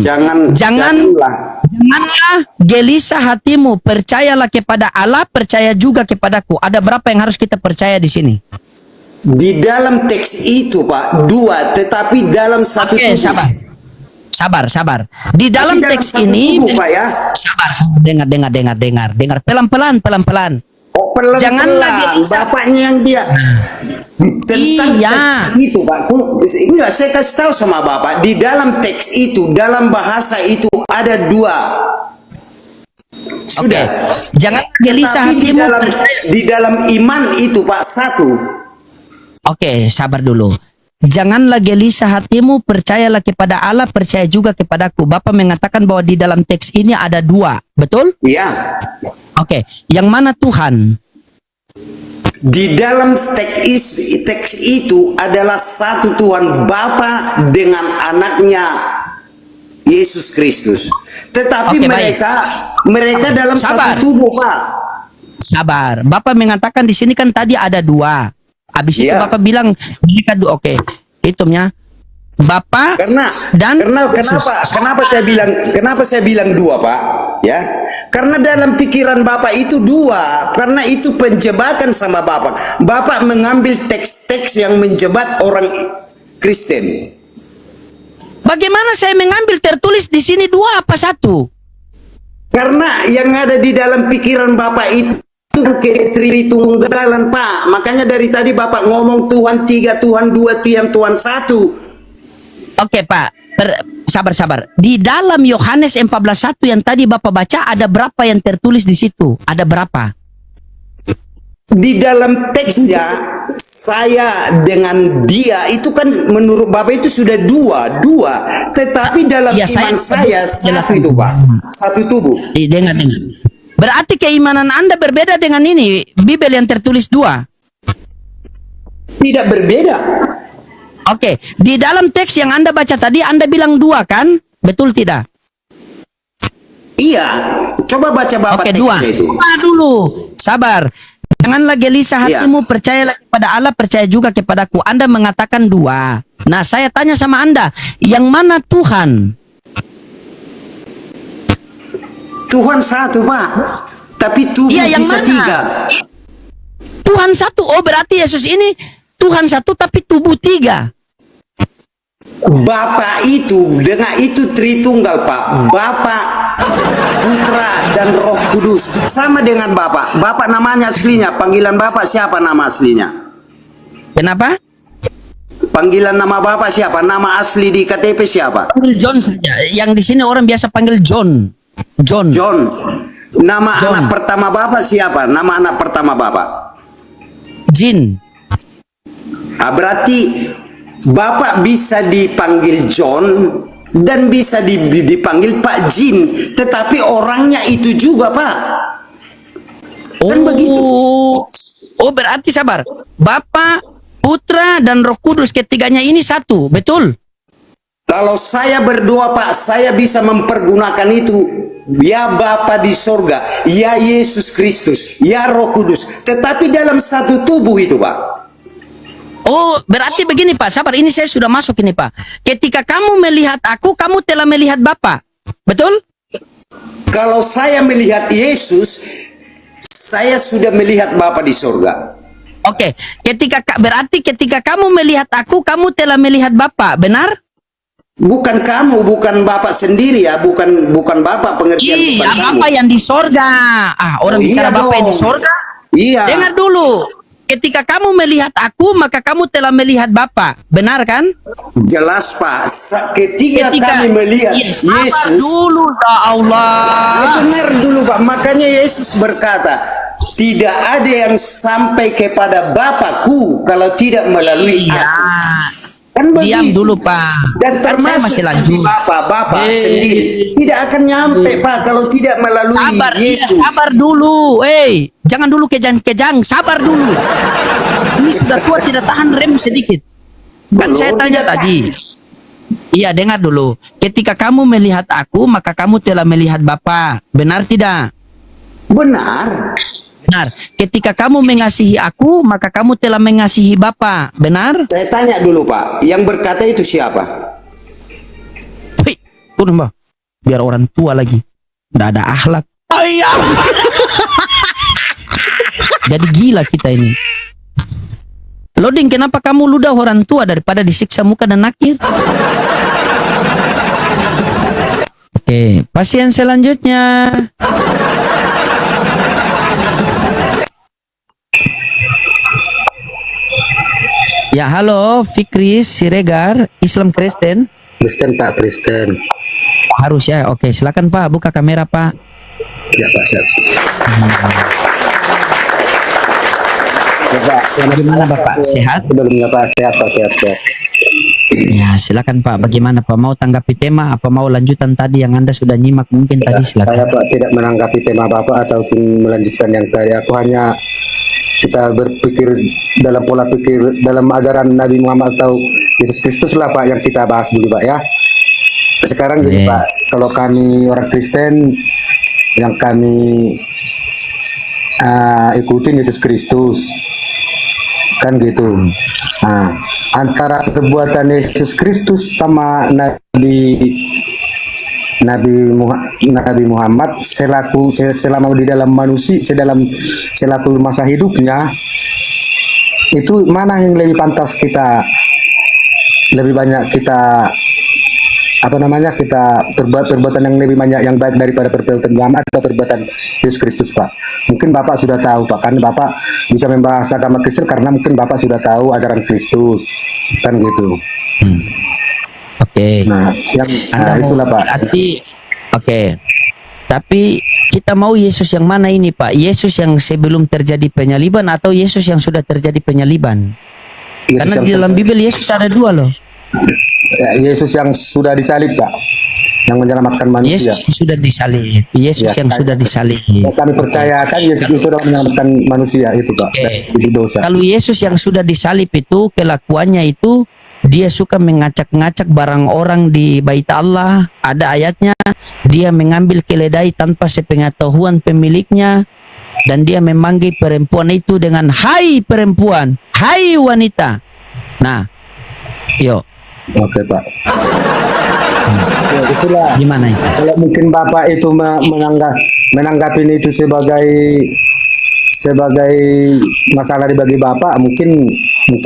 Janganlah gelisah hatimu, percayalah kepada Allah, percaya juga kepadaku. Ada berapa yang harus kita percaya di sini? Di dalam teks itu Pak, 2, tetapi dalam satu tubuh. Sabar. Di dalam teks ini tubuh, Pak, ya. Sabar. Dengar pelan-pelan. Oh, pelan-pelan. Janganlah gelisah. Bapaknya yang dia. Tentang teks itu Pak. Enggak, saya kasih tahu sama Bapak. Di dalam teks itu, dalam bahasa itu ada 2. Sudah. Jangan gelisah hatimu. Di dalam iman itu Pak 1. Oke, sabar dulu. Janganlah gelisah hatimu, percayalah kepada Allah, percaya juga kepadaku. Bapak mengatakan bahwa di dalam teks ini ada dua, betul? Ya. Oke, yang mana Tuhan? Di dalam teks itu adalah satu Tuhan Bapa dengan anaknya Yesus Kristus. Tetapi Oke, mereka dalam Sabar. satu tubuh, Pak. Sabar. Bapak mengatakan di sini kan tadi ada dua. Habis itu Iya. Bapak bilang mereka dua. Oke, hitungnya. Bapak Karena dan Yesus. kenapa saya bilang dua, Pak? Ya. Karena dalam pikiran Bapak itu dua, karena itu penjebakan sama Bapak. Bapak mengambil teks-teks yang menjebak orang Kristen. Bagaimana saya mengambil tertulis di sini dua apa satu? Karena yang ada di dalam pikiran Bapak itu ketritunggalan, Pak. Makanya dari tadi Bapak ngomong Tuhan 3, Tuhan 2, Tuhan 1. Oke, Pak. Sabar. Di dalam Yohanes 14:1 yang tadi Bapak baca ada berapa yang tertulis di situ? Ada berapa? Di dalam teksnya saya dengan dia itu kan menurut Bapak itu sudah dua. Tetapi dalam Ya, iman saya jelas. satu itu, Pak. Satu tubuh. Dengar. Berarti keimanan Anda berbeda dengan ini Bibel yang tertulis dua. Tidak berbeda. Oke, di dalam teks yang Anda baca tadi Anda bilang dua kan? Betul tidak? Iya. Coba baca Bapak Oke, teksnya dua. itu. Sabar dulu. Sabar. Janganlah gelisah Iya. hatimu, percayalah kepada Allah, percaya juga kepadaku. Anda mengatakan dua. Nah, saya tanya sama Anda, yang mana Tuhan? Tuhan satu, Pak. Tapi tubuh Iya, yang bisa mana? tiga. Tuhan satu. Oh, berarti Yesus ini Tuhan satu tapi tubuh tiga. Bapak itu dengan itu Tritunggal, Pak. Bapak, Putra dan Roh Kudus sama dengan Bapak. Bapak namanya aslinya, panggilan Bapak siapa nama aslinya? Kenapa? Panggilan nama Bapak siapa? Nama asli di KTP siapa? Panggil John saja. Yang di sini orang biasa panggil John. John. Nama John. anak pertama Bapak siapa? Nama anak pertama Bapak. Jin. Berarti Bapak bisa dipanggil John dan bisa dipanggil Pak Jin, tetapi orangnya itu juga, Pak. Kan begitu. Oh, berarti sabar. Bapa, Putra dan Roh Kudus ketiganya ini satu, betul? Kalau saya berdoa, Pak, saya bisa mempergunakan itu. Ya Bapa di sorga, ya Yesus Kristus, ya Roh Kudus. Tetapi dalam satu tubuh itu, Pak. Oh, berarti begini Pak, sabar, ini saya sudah masuk ini Pak. Ketika kamu melihat aku, kamu telah melihat Bapa. Betul? Kalau saya melihat Yesus, saya sudah melihat Bapa di sorga. Oke, berarti ketika kamu melihat aku, kamu telah melihat Bapa, benar? Bukan kamu, bukan Bapak sendiri ya, bukan Bapak pengertian Iya, bukan kamu. Bapa yang di sorga. Orang bicara iya Bapa yang di dong. sorga. Iya. Dengar dulu. Ketika kamu melihat aku, maka kamu telah melihat Bapa. Benar kan? Jelas, Pak. Ketika kami melihat sabar Yesus, dulu ya Allah. dengar dulu, Pak. Makanya Yesus berkata, tidak ada yang sampai kepada Bapakku kalau tidak melalui Iya. aku. Kan Diam begitu. dulu Pak. Dan Kan saya termasuk masih lanjut. Bapak sendiri tidak akan nyampe, Pak, kalau tidak melalui Sabar, iya, Yesus. sabar dulu. Jangan dulu kejang-kejang. Sabar dulu. Ini sudah tua, tidak tahan rem sedikit. Kan Belum, saya tanya tidak tadi. Iya, dengar dulu. Ketika kamu melihat aku, maka kamu telah melihat Bapa. Benar tidak? Benar. Benar. Ketika kamu mengasihi aku, maka kamu telah mengasihi Bapa. Benar? Saya tanya dulu, Pak, yang berkata itu siapa? Hei, turun Mbak. Biar orang tua lagi. Nggak ada akhlak. Jadi gila kita ini. Loading, kenapa kamu ludah orang tua daripada disiksa muka dan nakir? Oke, pasien selanjutnya. Ya, halo, Fikri Siregar, Islam Kristen. Kristen Pak, Kristen. Harus ya, oke, silakan Pak, buka kamera Pak. Ya Pak, siap. Bagaimana Bapak, sehat? Sebelumnya Pak, sehat Pak, sehat. Ya, silakan Pak. Bagaimana Pak? Mau tanggapi tema apa mau lanjutan tadi yang Anda sudah nyimak mungkin tadi, Saya silakan. Pak tidak menanggapi tema Bapak ataupun melanjutkan yang tadi. Aku hanya kita berpikir dalam pola pikir dalam ajaran Nabi Muhammad atau Yesus Kristus lah Pak yang kita bahas dulu Pak ya. Sekarang gini Pak, kalau kami orang Kristen yang kami ikutin Yesus Kristus kan gitu. Nah, antara perbuatan Yesus Kristus sama Nabi Muhammad selama di dalam manusia selaku masa hidupnya, itu mana yang lebih pantas kita lebih banyak kita kita perbuatan yang lebih banyak yang baik daripada perbuatan Muhammad atau perbuatan Yesus Kristus Pak? Mungkin Bapak sudah tahu Pak, kan Bapak bisa membahas agama Kristen karena mungkin Bapak sudah tahu ajaran Kristus kan gitu. Oke. Nah, Anda mau itulah Pak. Oke. Tapi kita mau Yesus yang mana ini Pak? Yesus yang sebelum terjadi penyaliban atau Yesus yang sudah terjadi penyaliban? Yesus Karena yang di dalam Bible Yesus ada dua loh. Yesus yang sudah disalib Pak, yang menyelamatkan manusia. Yesus yang sudah disalib. Yesus yang sudah disalib. Kami percaya kan Yesus itu adalah menyelamatkan manusia itu Pak dari dosa. Kalau Yesus yang sudah disalib itu kelakuannya itu dia suka mengacak-ngacak barang orang di bait Allah. Ada ayatnya, dia mengambil keledai tanpa sepengetahuan pemiliknya dan dia memanggil perempuan itu dengan hai perempuan, hai wanita. Nah, yuk. Oke Pak. Ya, itulah. Gimana itu? Kalau mungkin Bapak itu menanggapi itu sebagai masalah bagi Bapak, mungkin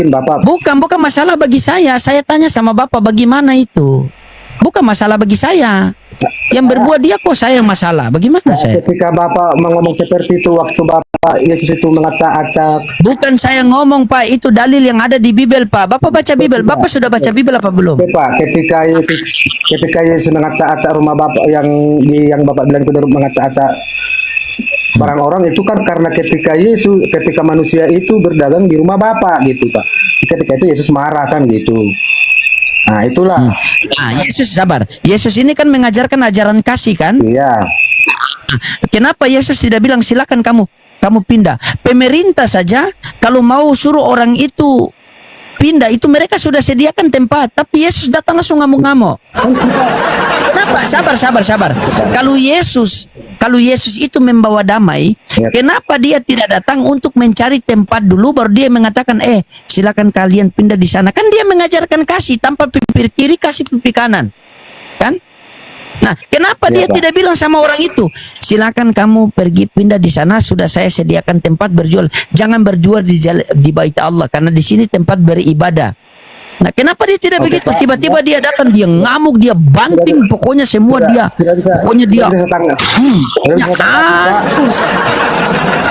Bapak Bukan masalah bagi saya. Saya tanya sama Bapak bagaimana itu. Bukan masalah bagi saya. Yang berbuat dia kok saya yang masalah. Bagaimana saya? ketika Bapak ngomong seperti itu waktu Bapak Yesus itu mengacak-acak. Bukan saya ngomong Pak, itu dalil yang ada di Bible Pak. Bapak baca Bible. Bapak sudah baca Bible apa belum? Oke, Pak, ketika Yesus mengacak-acak rumah Bapak yang Bapak bilang itu mengacak-acak barang orang itu kan karena ketika manusia itu berdagang di rumah Bapak gitu Pak. Ketika itu Yesus marah kan gitu. Nah, itulah. Nah, Yesus sabar. Yesus ini kan mengajarkan ajaran kasih kan? Iya. Kenapa Yesus tidak bilang silakan kamu pindah? Pemerintah saja kalau mau suruh orang itu pindah itu mereka sudah sediakan tempat, tapi Yesus datang langsung ngamuk-ngamuk. Kenapa? Sabar. Kalau Yesus itu membawa damai, kenapa dia tidak datang untuk mencari tempat dulu baru dia mengatakan silakan kalian pindah di sana? Kan dia mengajarkan kasih tanpa pipi kiri kasih pipi kanan. Kan? Nah, kenapa dia tidak bilang sama orang itu, silakan kamu pergi pindah di sana, sudah saya sediakan tempat berjual. Jangan berjual di bait Allah karena di sini tempat beribadah. Nah, kenapa dia tidak begitu? Tiba-tiba dia datang, dia ngamuk, dia banting, pokoknya semua dia. Pokoknya dia.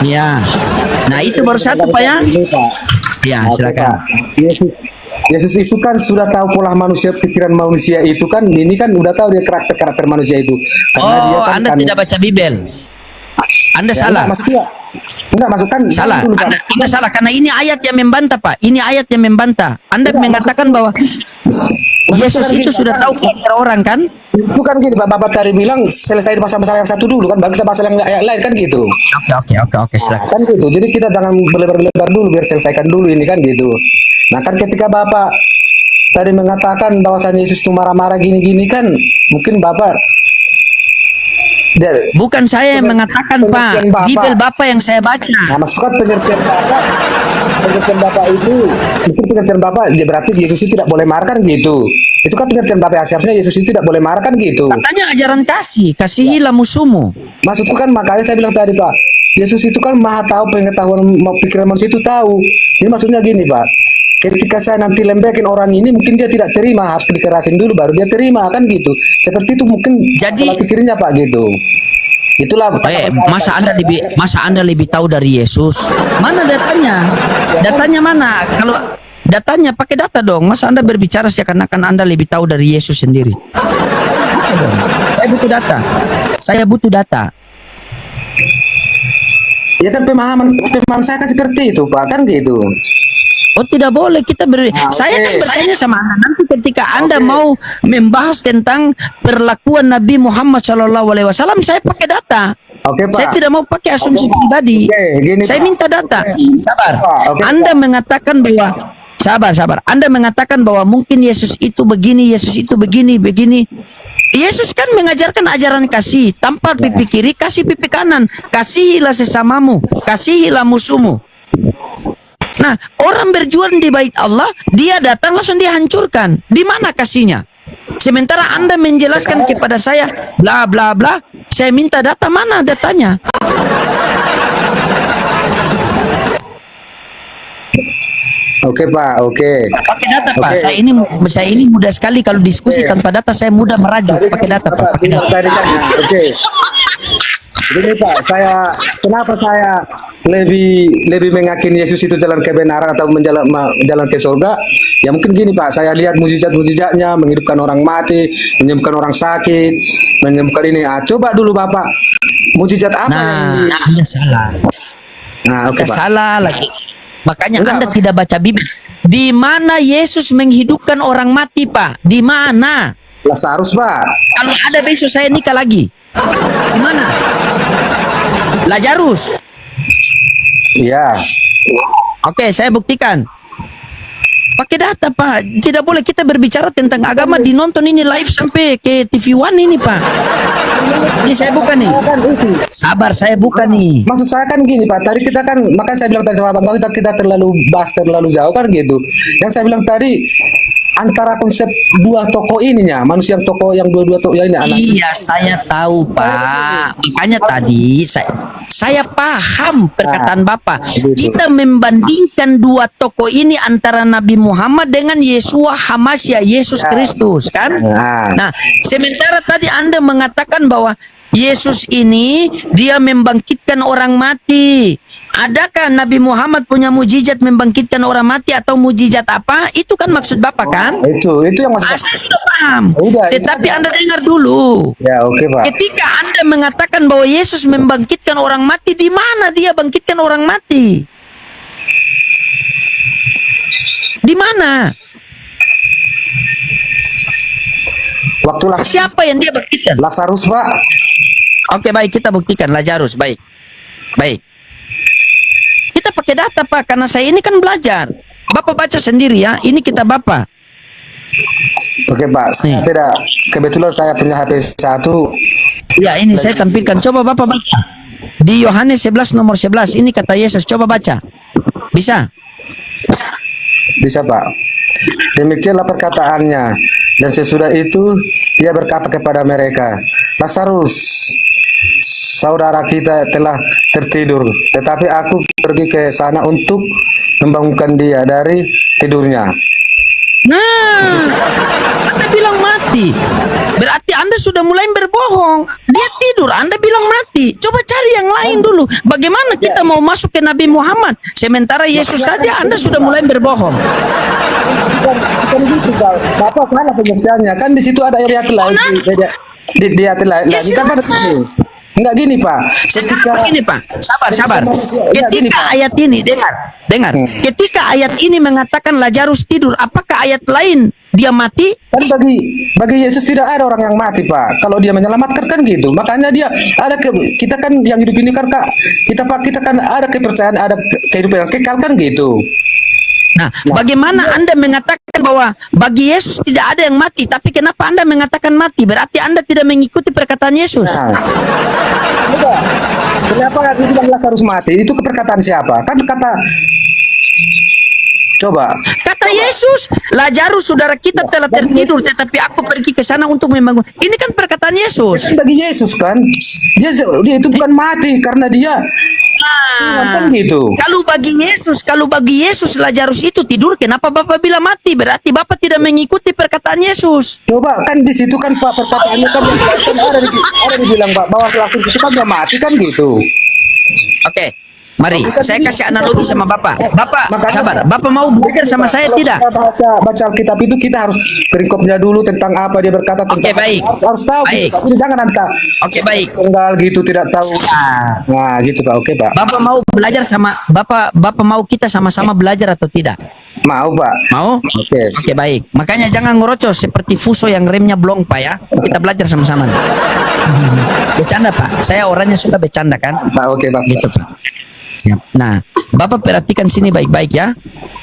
Ya. Nah, itu baru satu Pak ya. Ya, silakan. Yesus itu kan sudah tahu pola manusia, pikiran manusia itu kan, ini kan udah tahu dia karakter manusia itu. Karena dia kan Anda tidak baca Bible. Anda salah. Enggak, maksudkan salah. Anda salah karena ini ayat yang membantah, Pak. Ini ayat yang membantah. Anda mengatakan bahwa Yesus itu sudah tahu karakter orang kan? Itu kan gini Pak, Bapak tadi bilang selesai masalah yang satu dulu kan, baru kita bahas yang lain kan gitu. Oke, silakan. Kan gitu. Jadi kita jangan berlebar-lebar dulu, biar selesaikan dulu ini kan gitu. Nah kan ketika Bapak tadi mengatakan bahwasanya Yesus itu marah-marah gini-gini kan, mungkin Bapak bukan saya yang mengatakan Pak, Bible Bapak yang saya baca. Nah, maksudkan pengertian Bapak itu, mungkin pengertian Bapak berarti Yesus itu tidak boleh marah kan gitu. Itu kan pengertian Bapak, seharusnya Yesus itu tidak boleh marah kan gitu. Katanya ajaran kasihilah musuhmu. Maksudku kan makanya saya bilang tadi Pak, Yesus itu kan maha tahu, pengetahuan pikiran manusia itu tahu. Ini maksudnya gini Pak, ketika saya nanti lembekin orang ini, mungkin dia tidak terima, harus dikerasin dulu baru dia terima kan gitu. Seperti itu mungkin pola pikirnya Pak gitu. Itulah. Masa Anda lebih tahu dari Yesus? Mana datanya? Datanya mana? Kalau datanya pakai data dong. Masa Anda berbicara seakan-akan Anda lebih tahu dari Yesus sendiri? Saya butuh data. Ya kan pemahaman saya kan seperti itu Pak, kan gitu. Oh tidak boleh kita saya kan bertanya sama Anda, nanti ketika Anda mau membahas tentang perlakuan Nabi Muhammad SAW, saya pakai data. Oke, Pak. Saya tidak mau pakai asumsi pribadi. Oke, gini, Saya Pak. minta data. Sabar. Pak, oke, Anda mengatakan bahwa sabar. Anda mengatakan bahwa mungkin Yesus itu begini, Yesus itu begini. Yesus kan mengajarkan ajaran kasih, tanpa pipi kiri, kasih pipi kanan. Kasihilah sesamamu, kasihilah musuhmu. Nah, orang berjuang di bait Allah, dia datang langsung dia hancurkan. Di mana kasihnya? Sementara Anda menjelaskan kepada saya, bla bla bla, saya minta data, mana datanya? Oke, Pak. Oke. Pakai data, Pak. Oke. Saya ini mudah sekali kalau diskusi tanpa data, saya mudah merajuk. Pakai data, Pak. Pakai data. Tadi kan, oke. Jadi Pak, kenapa saya lebih mengakin Yesus itu jalan kebenaran atau jalan ke surga? Ya mungkin gini Pak, saya lihat mujizat-mujizatnya, menghidupkan orang mati, menyembuhkan orang sakit, menyembuhkan ini. Coba dulu Bapak, mujizat apa yang Anda salah. oke Pak. Salah lagi. Makanya Enggak, Anda Pak. tidak baca Bibel. Di mana Yesus menghidupkan orang mati, Pak? Di mana? Lazarus Pak. Kalau ada besok saya nikah lagi. Di mana? Lazarus. Iya. Oke, saya buktikan. Pakai data, Pak. Tidak boleh kita berbicara tentang agama dinonton ini live sampai ke TV One ini, Pak. Ini saya buka nih. Sabar, saya buka nih. Maksud saya kan gini Pak, tadi kita kan, makanya saya bilang tadi sama Bang, kita terlalu bahas terlalu jauh kan gitu. Yang saya bilang tadi, antara konsep dua tokoh ininya, manusia yang tokoh yang dua tokoh ini anak. Iya, saya tahu, Pak. Makanya tadi saya paham perkataan Bapak. Kita membandingkan dua tokoh ini antara Nabi Muhammad dengan Yeshua Hamasya, Yesus Kristus, kan? Nah, sementara tadi Anda mengatakan bahwa Yesus ini dia membangkitkan orang mati. Adakah Nabi Muhammad punya mujizat membangkitkan orang mati atau mujizat apa? Itu kan maksud Bapak, kan? Itu yang maksud Saya sudah paham. Udah, Tetapi Anda dengar dulu. Ya oke Pak. Ketika Anda mengatakan bahwa Yesus membangkitkan orang mati, di mana dia bangkitkan orang mati? Di mana? Waktu Siapa yang dia bangkitkan? Lazarus Pak. Oke, baik, kita buktikan Lazarus. Baik. Kita pakai data, Pak, karena saya ini kan belajar. Bapak baca sendiri ya. Ini kita Bapak. Oke Pak, saya tidak, kebetulan saya punya HP 1. Ya, ini saya tampilkan. Coba Bapak baca. Di Yohanes 11 nomor 11 ini kata Yesus. Coba baca. Bisa? Bisa Pak. Demikianlah perkataannya. Dan sesudah itu ia berkata kepada mereka, Lazarus, saudara kita telah tertidur, tetapi aku pergi ke sana untuk membangunkan dia dari tidurnya. Nah, Anda bilang mati. Berarti Anda sudah mulai berbohong. Dia tidur, Anda bilang mati. Coba cari yang lain dulu. Bagaimana kita mau masuk ke Nabi Muhammad? Sementara Yesus saja Anda sudah mulai berbohong. Bukan gitu Pak. Bapak salah pengertiannya. Kan di situ ada ayat lain. Di ayat lain. Kan pada sini. Enggak gini Pak. Begini Pak, sabar. Ketika ayat ini, dengar. Ketika ayat ini mengatakan Lazarus tidur, apakah ayat lain dia mati? Kan bagi Yesus tidak ada orang yang mati Pak. Kalau dia menyelamatkan kan gitu. Makanya dia ada kita kan yang hidup ini kan Kak. Kita kan ada kepercayaan, ada kehidupan yang kekal kan gitu. Nah, bagaimana Anda mengatakan bahwa bagi Yesus tidak ada yang mati, tapi kenapa Anda mengatakan mati? Berarti Anda tidak mengikuti perkataan Yesus. Udah. Kenapa dibilang Lazarus mati? Itu perkataan siapa? Kan kata Coba. Kata Yesus, Lazarus saudara kita telah tertidur, tetapi aku pergi ke sana untuk membangun. Ini kan perkataan Yesus. Bagi Yesus kan, dia itu bukan mati karena dia kan gitu. Kalau bagi Yesus Lazarus itu tidur, kenapa Bapak bilang mati? Berarti Bapak tidak mengikuti perkataan Yesus. Coba kan di situ kan Pak perkataannya kan ada dibilang Pak bahwa Lazarus itu kan dia mati kan gitu. Oke. Mari, saya kasih analogi sama Bapak. Bapak, Makanya- sabar. Bapak mau belajar sama saya Kalau tidak? kita baca Alkitab itu kita harus perikopnya dulu tentang apa dia berkata tentang. Oke, baik. Harus tahu. Baik. Tapi jangan anda Oke, baik. tunggal gitu tidak tahu. Ah, Nah, gitu Pak. Oke, Pak. Bapak mau belajar sama Bapak mau kita sama-sama belajar atau tidak? Mau, Pak. Mau? Oke. Oke, baik. Makanya jangan ngerocos seperti Fuso yang remnya blong, Pak ya. Kita belajar sama-sama. Bercanda, Pak. Saya orangnya suka bercanda kan? Pak, oke, Pak. Gitu, Pak. Siap. Nah, Bapak perhatikan sini baik-baik ya.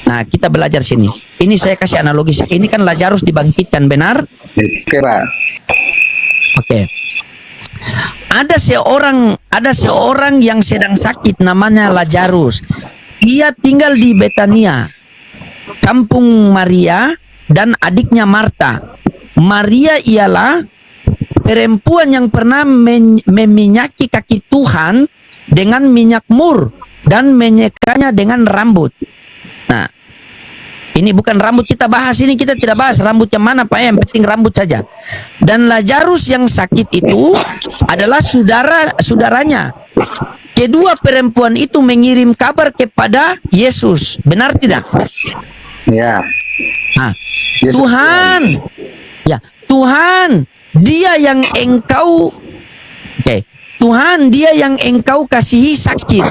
Nah, kita belajar sini. Ini saya kasih analogi. Ini kan Lazarus dibangkitkan, benar? Oke, Pak. Oke. Ada seorang yang sedang sakit namanya Lazarus. Ia tinggal di Betania, kampung Maria dan adiknya Marta. Maria ialah perempuan yang pernah meminyaki kaki Tuhan dengan minyak mur dan menyekanya dengan rambut. Nah, ini bukan rambut kita bahas, ini kita tidak bahas rambut yang mana Pak, yang penting rambut saja. Dan Lazarus yang sakit itu adalah saudaranya. Kedua perempuan itu mengirim kabar kepada Yesus. Benar tidak? Ya. Nah, Yesus- Tuhan, ya Tuhan, dia yang engkau, oke, Tuhan dia yang engkau kasihi sakit.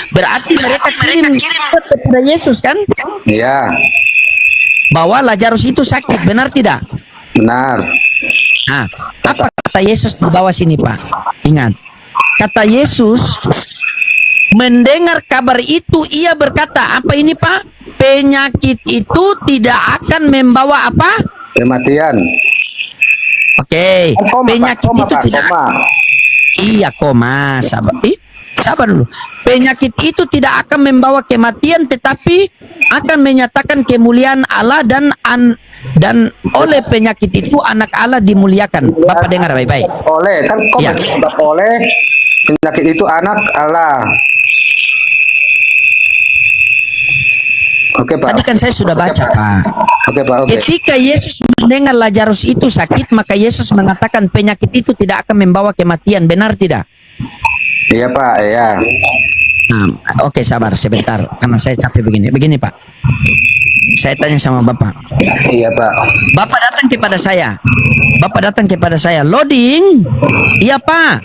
Berarti mereka kirim kepada Yesus kan? Ya. Bahwa Lazarus itu sakit, benar tidak? Benar. Nah, apa kata Yesus di bawah sini Pak? Ingat, kata Yesus, mendengar kabar itu ia berkata, apa ini Pak? Penyakit itu tidak akan membawa apa? Kematian. Oke, Koma, Pak. penyakit Koma, itu Pak. tidak. Koma. Iya, koma, sabar. Sabar dulu. Penyakit itu tidak akan membawa kematian, tetapi akan menyatakan kemuliaan Allah dan oleh penyakit itu anak Allah dimuliakan. Bapak dengar baik-baik. Oleh kan koma Ya. sebab oleh penyakit itu anak Allah. Oke, Pak. Tadi kan saya sudah baca, Pak. Oke, Pak. Oke. Ketika Yesus mendengar Lazarus itu sakit, maka Yesus mengatakan penyakit itu tidak akan membawa kematian. Benar tidak? Iya, Pak. Iya. Nah, oke, sabar sebentar, karena saya capek begini. Begini, Pak. Saya tanya sama Bapak. Iya, Pak. Bapak datang kepada saya. Bapak datang kepada saya. Loading? Iya, Pak.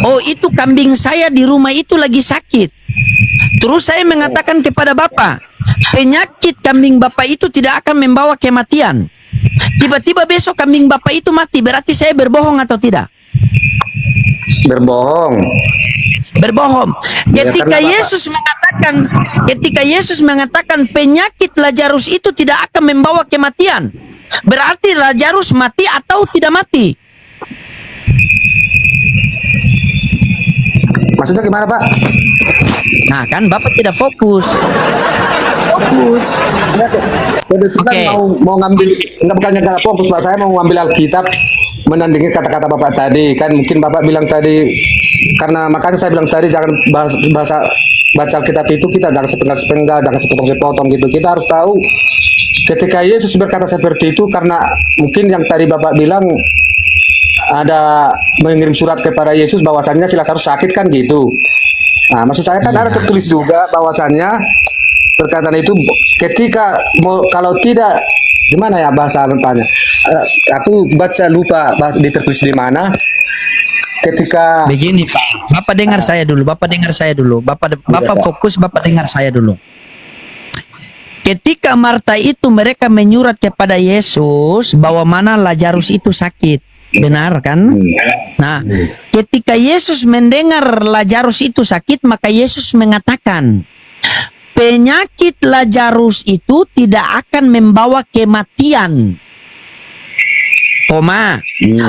Oh, itu kambing saya di rumah itu lagi sakit. Terus saya mengatakan kepada Bapak, penyakit kambing Bapak itu tidak akan membawa kematian. Tiba-tiba besok kambing Bapak itu mati. Berarti saya berbohong atau tidak? Berbohong. Berbohong. Ya, Ketika karena Yesus mengatakan penyakit Lazarus itu tidak akan membawa kematian, berarti Lazarus mati atau tidak mati? Maksudnya gimana, Pak? Nah, kan Bapak tidak fokus. Jadi itu kan Oke. mau ngambil enggak bukannya kata fokus Pak, saya mau ngambil Alkitab menandingi kata-kata Bapak tadi. Kan mungkin Bapak bilang tadi karena makanya saya bilang tadi jangan bahasa baca Alkitab itu kita jangan sepenggal-sepenggal, jangan sepotong-sepotong gitu. Kita harus tahu ketika Yesus berkata seperti itu karena mungkin yang tadi Bapak bilang ada mengirim surat kepada Yesus bahwasannya si Lazarus sakit kan gitu. Nah, maksud saya kan ada tertulis juga bahwasannya perkataan itu ketika kalau tidak gimana ya bahasa apanya? Aku baca lupa bahasa ditertulis di mana. Ketika Begini, Pak. Bapak dengar saya dulu. Bapak dengar saya dulu. Bapak Pak. fokus. Bapak dengar saya dulu. Ketika Marta itu mereka menyurat kepada Yesus bahwa mana Lazarus itu sakit. Benar kan? Nah, ketika Yesus mendengar Lazarus itu sakit, maka Yesus mengatakan, penyakit Lazarus itu tidak akan membawa kematian,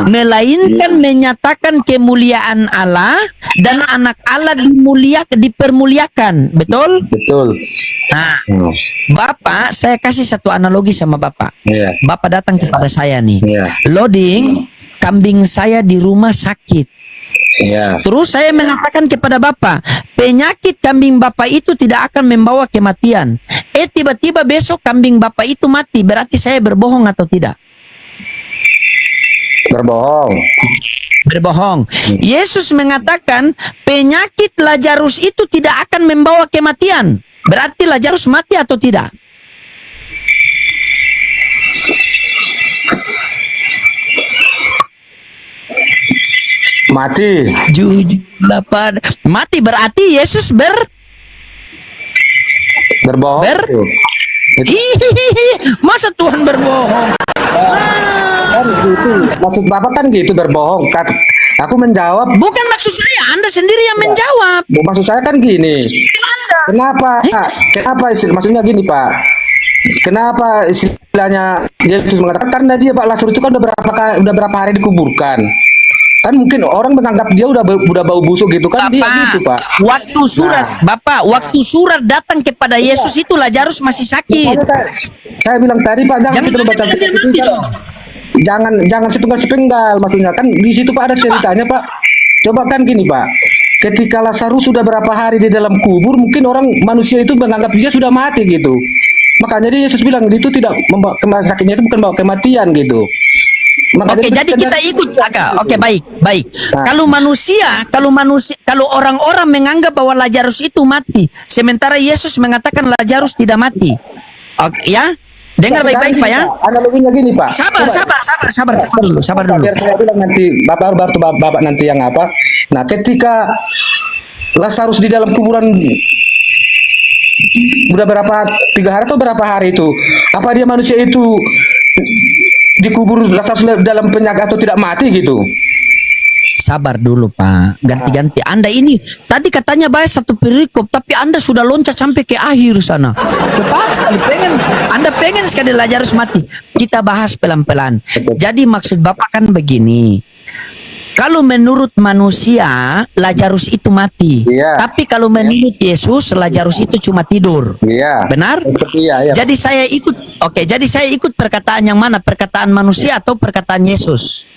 melainkan menyatakan kemuliaan Allah dan anak Allah dipermuliakan. Betul? betul. Nah, Bapak, saya kasih satu analogi sama Bapak. Iya. Bapak datang kepada saya nih. Iya. Loading, kambing saya di rumah sakit. Iya. Terus saya mengatakan kepada Bapak, penyakit kambing Bapak itu tidak akan membawa kematian. Tiba-tiba besok kambing Bapak itu mati. Berarti saya berbohong atau tidak? Berbohong. Berbohong. Yesus mengatakan penyakit Lazarus itu tidak akan membawa kematian. Berarti Lazarus mati atau tidak? Mati. Jujurlah pada mati, berarti Yesus Berbohong. Hihihi, masa Tuhan berbohong? Kan gitu. Maksud Bapak kan gitu, berbohong. Aku menjawab, Bukan maksud saya, Anda sendiri yang menjawab. maksud saya kan gini. Kenapa? Kenapa maksudnya gini, Pak? Kenapa istilahnya Yesus mengatakan karena dia Pak Lazarus itu kan udah berapa hari dikuburkan. Kan mungkin orang menganggap dia udah bau busuk gitu kan, dia gitu, Pak. Waktu surat, waktu surat datang kepada Yesus itu Lazarus masih sakit. Makanya saya bilang tadi, Pak, jangan kita membaca Jangan kitab itu mati kan. dong. Jangan sepenggal-sepenggal, maksudnya kan di situ Pak ada ceritanya, Pak. Coba kan gini, Pak. Ketika Lazarus sudah berapa hari di dalam kubur, mungkin orang manusia itu menganggap dia sudah mati gitu. Makanya dia Yesus bilang itu tidak membawa sakitnya itu bukan bawa kematian gitu. Makanya Oke, jadi kita ikut, Oke, baik. Nah. Kalau orang-orang menganggap bahwa Lazarus itu mati, sementara Yesus mengatakan Lazarus tidak mati. Oke, ya. Dengar baik-baik, Pak, ya. Analoginya gini, Pak. Sabar Coba. dulu. Biar saya bilang nanti bapak nanti yang apa. Nah, ketika Lazarus di dalam kuburan udah berapa 3 hari atau berapa hari itu? Apa dia manusia itu dikubur Lazarus dalam penyakit atau tidak mati gitu? Sabar dulu, Pak. Ganti-ganti. Anda ini tadi katanya bahas satu perikop, tapi Anda sudah loncat sampai ke akhir sana. Cepat sekali Anda pengen sekali Lazarus mati. Kita bahas pelan-pelan. Jadi maksud Bapak kan begini. Kalau menurut manusia Lazarus itu mati. Iya. Tapi kalau menurut Yesus Lazarus itu cuma tidur. Iya. Benar? Iya. Jadi saya ikut perkataan yang mana? Perkataan manusia atau perkataan Yesus?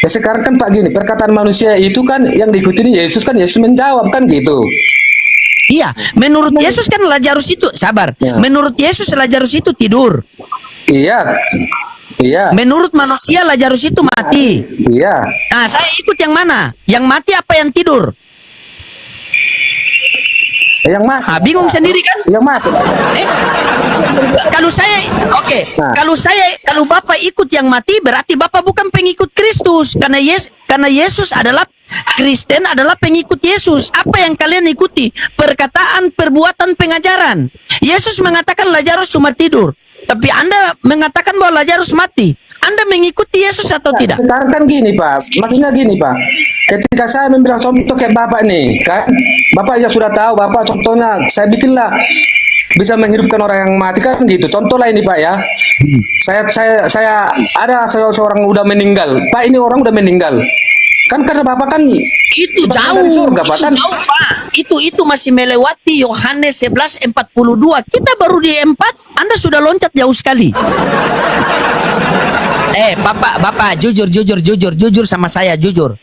Ya sekarang kan Pak gini, perkataan manusia itu kan yang diikuti Yesus kan, Yesus menjawab kan gitu. Iya, menurut Yesus kan Lazarus itu sabar. Ya. Menurut Yesus Lazarus itu tidur. Iya. Menurut manusia Lazarus itu mati. Iya. Nah, saya ikut yang mana? Yang mati apa yang tidur? Yang mati. Bingung sendiri kan? Yang mati. Kalau saya, Nah. kalau Bapak ikut yang mati, berarti Bapak bukan pengikut Kristus. Karena Yesus adalah Kristen, adalah pengikut Yesus. Apa yang kalian ikuti? Perkataan, perbuatan, pengajaran. Yesus mengatakan Lazarus cuma tidur, tapi Anda mengatakan bahwa Lazarus mati. Anda mengikuti Yesus atau tidak? Sekarang kan gini Pak, maksudnya gini Pak. Ketika saya membilang contoh kayak Bapak nih, kan Bapak ya sudah tahu, Bapak contohnya saya bikinlah bisa menghidupkan orang yang mati kan gitu. Contoh lah ini Pak ya. Saya ada seorang udah meninggal. Pak, ini orang udah meninggal. Kan karena Bapak kan Itu Bapak jauh, dari surga, Pak, itu kan? jauh, Pak. Itu masih melewati Yohanes 11:42. Kita baru di 4, Anda sudah loncat jauh sekali. Bapak, jujur sama saya, jujur.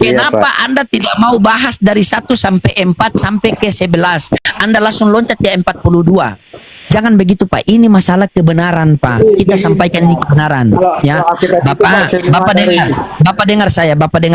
Kenapa Pak. Anda tidak mau bahas dari 1 sampai 4 sampai ke 11? Anda langsung loncat ke 42. Jangan begitu, Pak. Ini masalah kebenaran, Pak. Kita sampaikan ini kebenaran, ya. Bapak dengar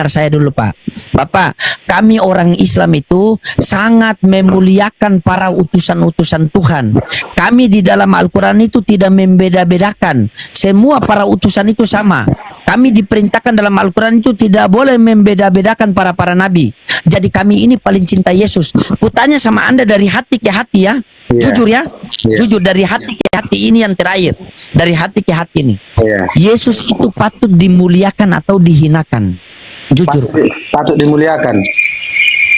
saya dulu, Pak. Bapak, kami orang Islam itu sangat memuliakan para utusan-utusan Tuhan. Kami di dalam Al-Quran itu tidak membeda-bedakan. Semua para utusan itu sama. Kami diperintahkan dalam Al-Quran itu tidak boleh membeda-bedakan para nabi. Jadi kami ini paling cinta Yesus. Kutanya sama Anda dari hati ke hati, ya. Iya. Jujur ya. Iya. Jujur, dari hati ke hati, ini yang terakhir. Dari hati ke hati nih. Iya. Yesus itu patut dimuliakan atau dihinakan? Jujur. patut dimuliakan.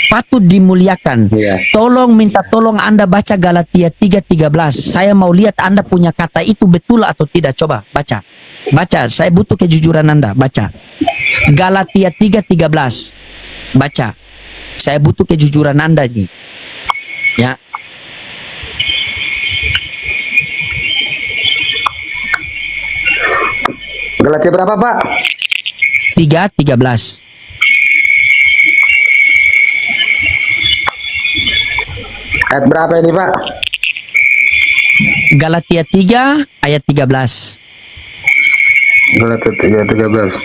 Patut dimuliakan. Iya. Minta tolong Anda baca Galatia 3:13. Saya mau lihat Anda punya kata itu betul atau tidak. Coba baca. Saya butuh kejujuran Anda. Baca. Galatia 3:13. Baca. Saya butuh kejujuran Anda nih. Ya. Galatia berapa Pak? 3:13. Ayat berapa ini Pak? Galatia 3 ayat 13. Galatia 3:13.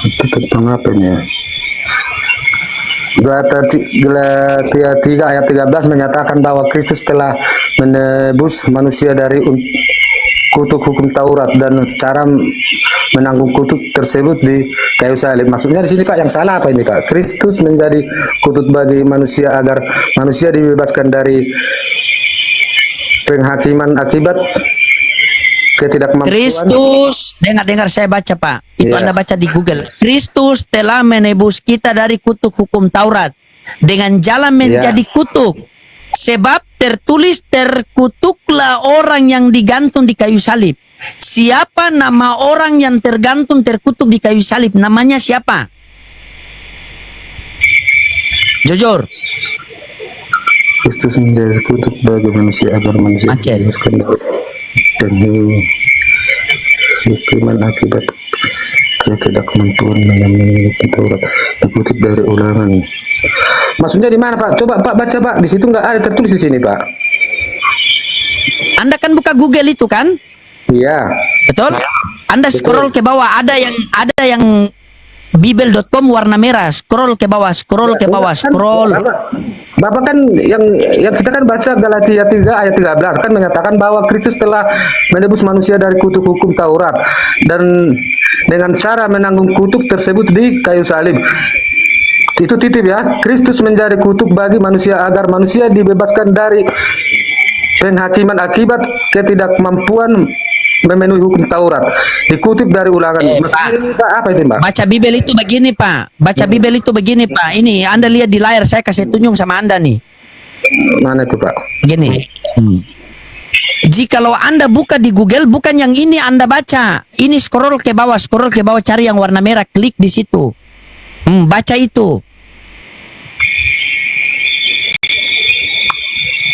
Itu tentang apa ini ya? Galatia 3 ayat 13 menyatakan bahwa Kristus telah menebus manusia dari kutuk hukum Taurat dan cara menanggung kutuk tersebut di kayu salib. Maksudnya di sini Pak yang salah apa ini Pak? Kristus menjadi kutuk bagi manusia agar manusia dibebaskan dari penghakiman akibat ketidakmampuan. Kristus, dengar saya baca Pak. Itu Iya. Anda baca di Google. Kristus telah menebus kita dari kutuk hukum Taurat dengan jalan menjadi kutuk. Sebab tertulis terkutuklah orang yang digantung di kayu salib. Siapa nama orang yang tergantung terkutuk di kayu salib? Namanya siapa? Jujur. Kristus menjadi kutuk bagi manusia agar manusia Macet. dibebaskan dari hukuman akibat ketidakmampuan mengamini Taurat, dikutip dari Ulangan. Maksudnya di mana Pak? Coba Pak baca Pak. Di situ nggak ada tertulis di sini Pak. Anda kan buka Google itu kan? Iya. Betul? Anda scroll ke bawah, ada yang Bible.com warna merah, scroll ke bawah, scroll. Bapak kan yang kita kan baca Galatia 3 ayat 13 kan menyatakan bahwa Kristus telah menebus manusia dari kutuk hukum Taurat dan dengan cara menanggung kutuk tersebut di kayu salib. Itu titip ya. Kristus menjadi kutuk bagi manusia agar manusia dibebaskan dari penghakiman akibat ketidakmampuan memenuhi hukum Taurat. Dikutip dari Ulangan. Maksudnya Pak, apa itu Mbak? Baca Bible itu begini Pak. Baca Bible itu begini Pak. Ini Anda lihat di layar, saya kasih tunjuk sama Anda nih. Mana itu Pak? Begini. Jikalau Anda buka di Google, bukan yang ini Anda baca. Ini scroll ke bawah, cari yang warna merah, klik di situ. Baca itu.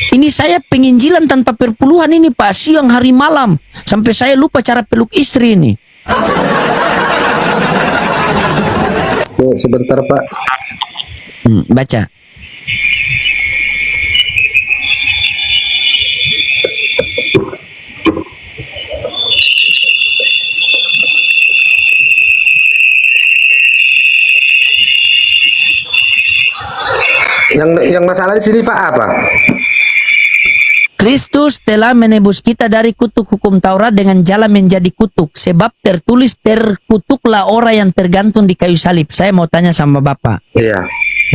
Ini saya penginjilan tanpa perpuluhan ini Pak, siang hari malam. Sampai saya lupa cara peluk istri ini. Oh, sebentar Pak. Baca. Yang masalah di sini Pak apa? Kristus telah menebus kita dari kutuk hukum Taurat dengan jalan menjadi kutuk. Sebab tertulis terkutuklah orang yang tergantung di kayu salib. Saya mau tanya sama Bapak. Iya.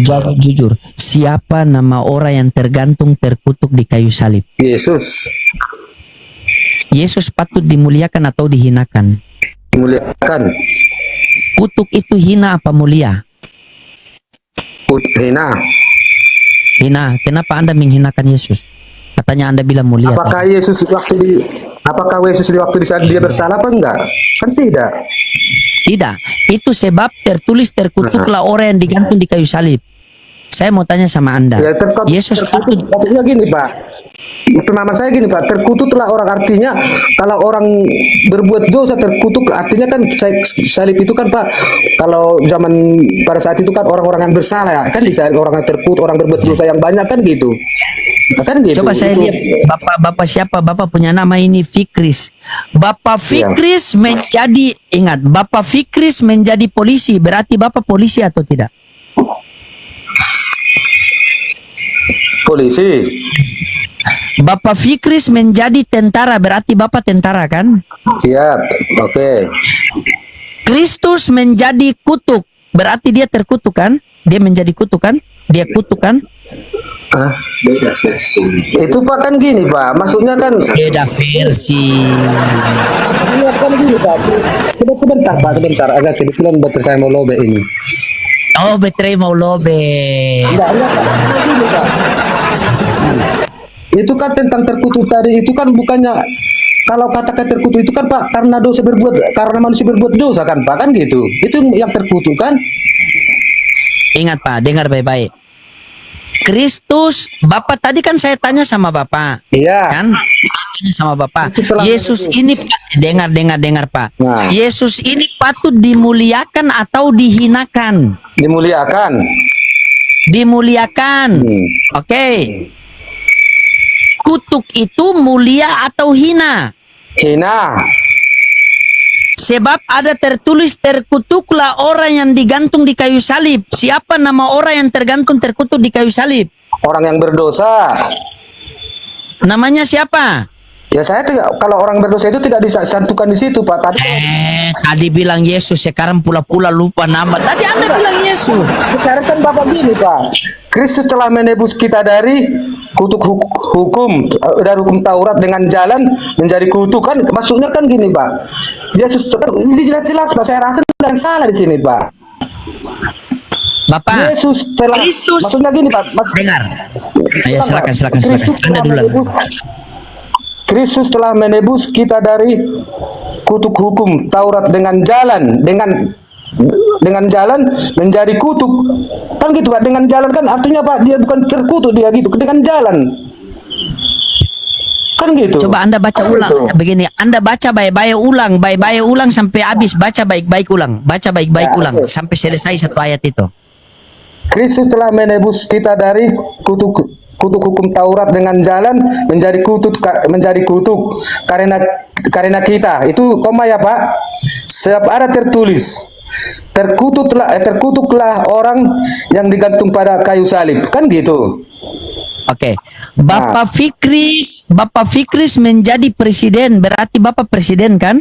Jawab jujur. Siapa nama orang yang tergantung terkutuk di kayu salib? Yesus. Yesus patut dimuliakan atau dihinakan? Dimuliakan. Kutuk itu hina apa mulia? Hina. Hina. Kenapa Anda menghinakan Yesus? Katanya Anda bilang mulia. Apakah Yesus di waktu di saat dia bersalah apa enggak? Kan tidak. Tidak. Itu sebab tertulis terkutuklah orang yang digantung di kayu salib. Saya mau tanya sama Anda. Ya, Yesus patut. Maksudnya gini Pak. Pemahaman saya gini Pak, terkutuklah orang artinya kalau orang berbuat dosa terkutuk artinya kan salib itu kan Pak, kalau zaman pada saat itu kan orang-orang yang bersalah ya, kan di salib orang yang terkutuk, orang berbuat dosa yang banyak kan gitu. Kan gitu. Coba saya lihat Bapak siapa? Bapak punya nama ini Fikris. Bapak Fikris menjadi, ingat, Bapak Fikris menjadi polisi, berarti Bapak polisi atau tidak? Polisi. Bapak Fikris menjadi tentara, berarti Bapak tentara kan? Siap. Oke. Kristus menjadi kutuk, berarti dia terkutuk kan? Dia menjadi kutuk kan? Dia kutuk kan? Beda versi. Itu Pak kan gini Pak, maksudnya kan Beda versi. Iya kan gini Pak. Sebentar Pak, sebentar. Agak kebetulan baterai saya mau lobek ini. Oh, baterai mau lobe. Enggak Pak. Gini, Pak. Itu kan tentang terkutuk tadi, itu kan bukannya kalau kata-kata terkutuk itu kan Pak karena manusia berbuat dosa kan Pak, kan gitu. Itu yang terkutuk kan? Ingat Pak, dengar baik-baik. Kristus, Bapak tadi kan saya tanya sama Bapak. Iya. Kan? Saya tanya sama Bapak. Itu telah Yesus menebus. ini, dengar Pak. Nah. Yesus ini patut dimuliakan atau dihinakan? Dimuliakan. Dimuliakan. Oke. Kutuk itu mulia atau hina? Hina. Sebab ada tertulis, terkutuklah orang yang digantung di kayu salib. Siapa nama orang yang tergantung terkutuk di kayu salib? Orang yang berdosa. Namanya siapa? Ya saya kalau orang berdosa itu tidak disantukan di situ Pak. Tapi Tadi bilang Yesus, sekarang pula-pula lupa nama. Tadi Anda bilang Yesus. sekarang kan Bapak gini Pak. Kristus telah menebus kita dari kutuk hukum, dari hukum Taurat dengan jalan menjadi kutuk kan. Maksudnya kan gini Pak. Yesus kan ini jelas-jelas Pak. Saya rasa nggak salah di sini Pak. Bapak, Yesus telah Kristus. maksudnya gini Pak. Dengar. Ayo silakan. Anda dulu. Kristus telah menebus kita dari kutuk hukum Taurat dengan jalan jalan menjadi kutuk kan gitu Pak. Dengan jalan kan artinya Pak dia bukan terkutuk, dia gitu dengan jalan kan gitu. Coba Anda baca Kan ulang. gitu. Begini, Anda baca baik-baik ulang sampai habis. Baca baik-baik ulang. Baca baik-baik Ya, ulang oke. sampai selesai satu ayat itu. Kristus telah menebus kita dari kutuk hukum Taurat dengan jalan menjadi kutuk karena kita itu koma ya Pak. Sebab ada tertulis terkutuklah orang yang digantung pada kayu salib kan gitu. Oke. Bapak Fikris menjadi presiden, berarti Bapak presiden kan?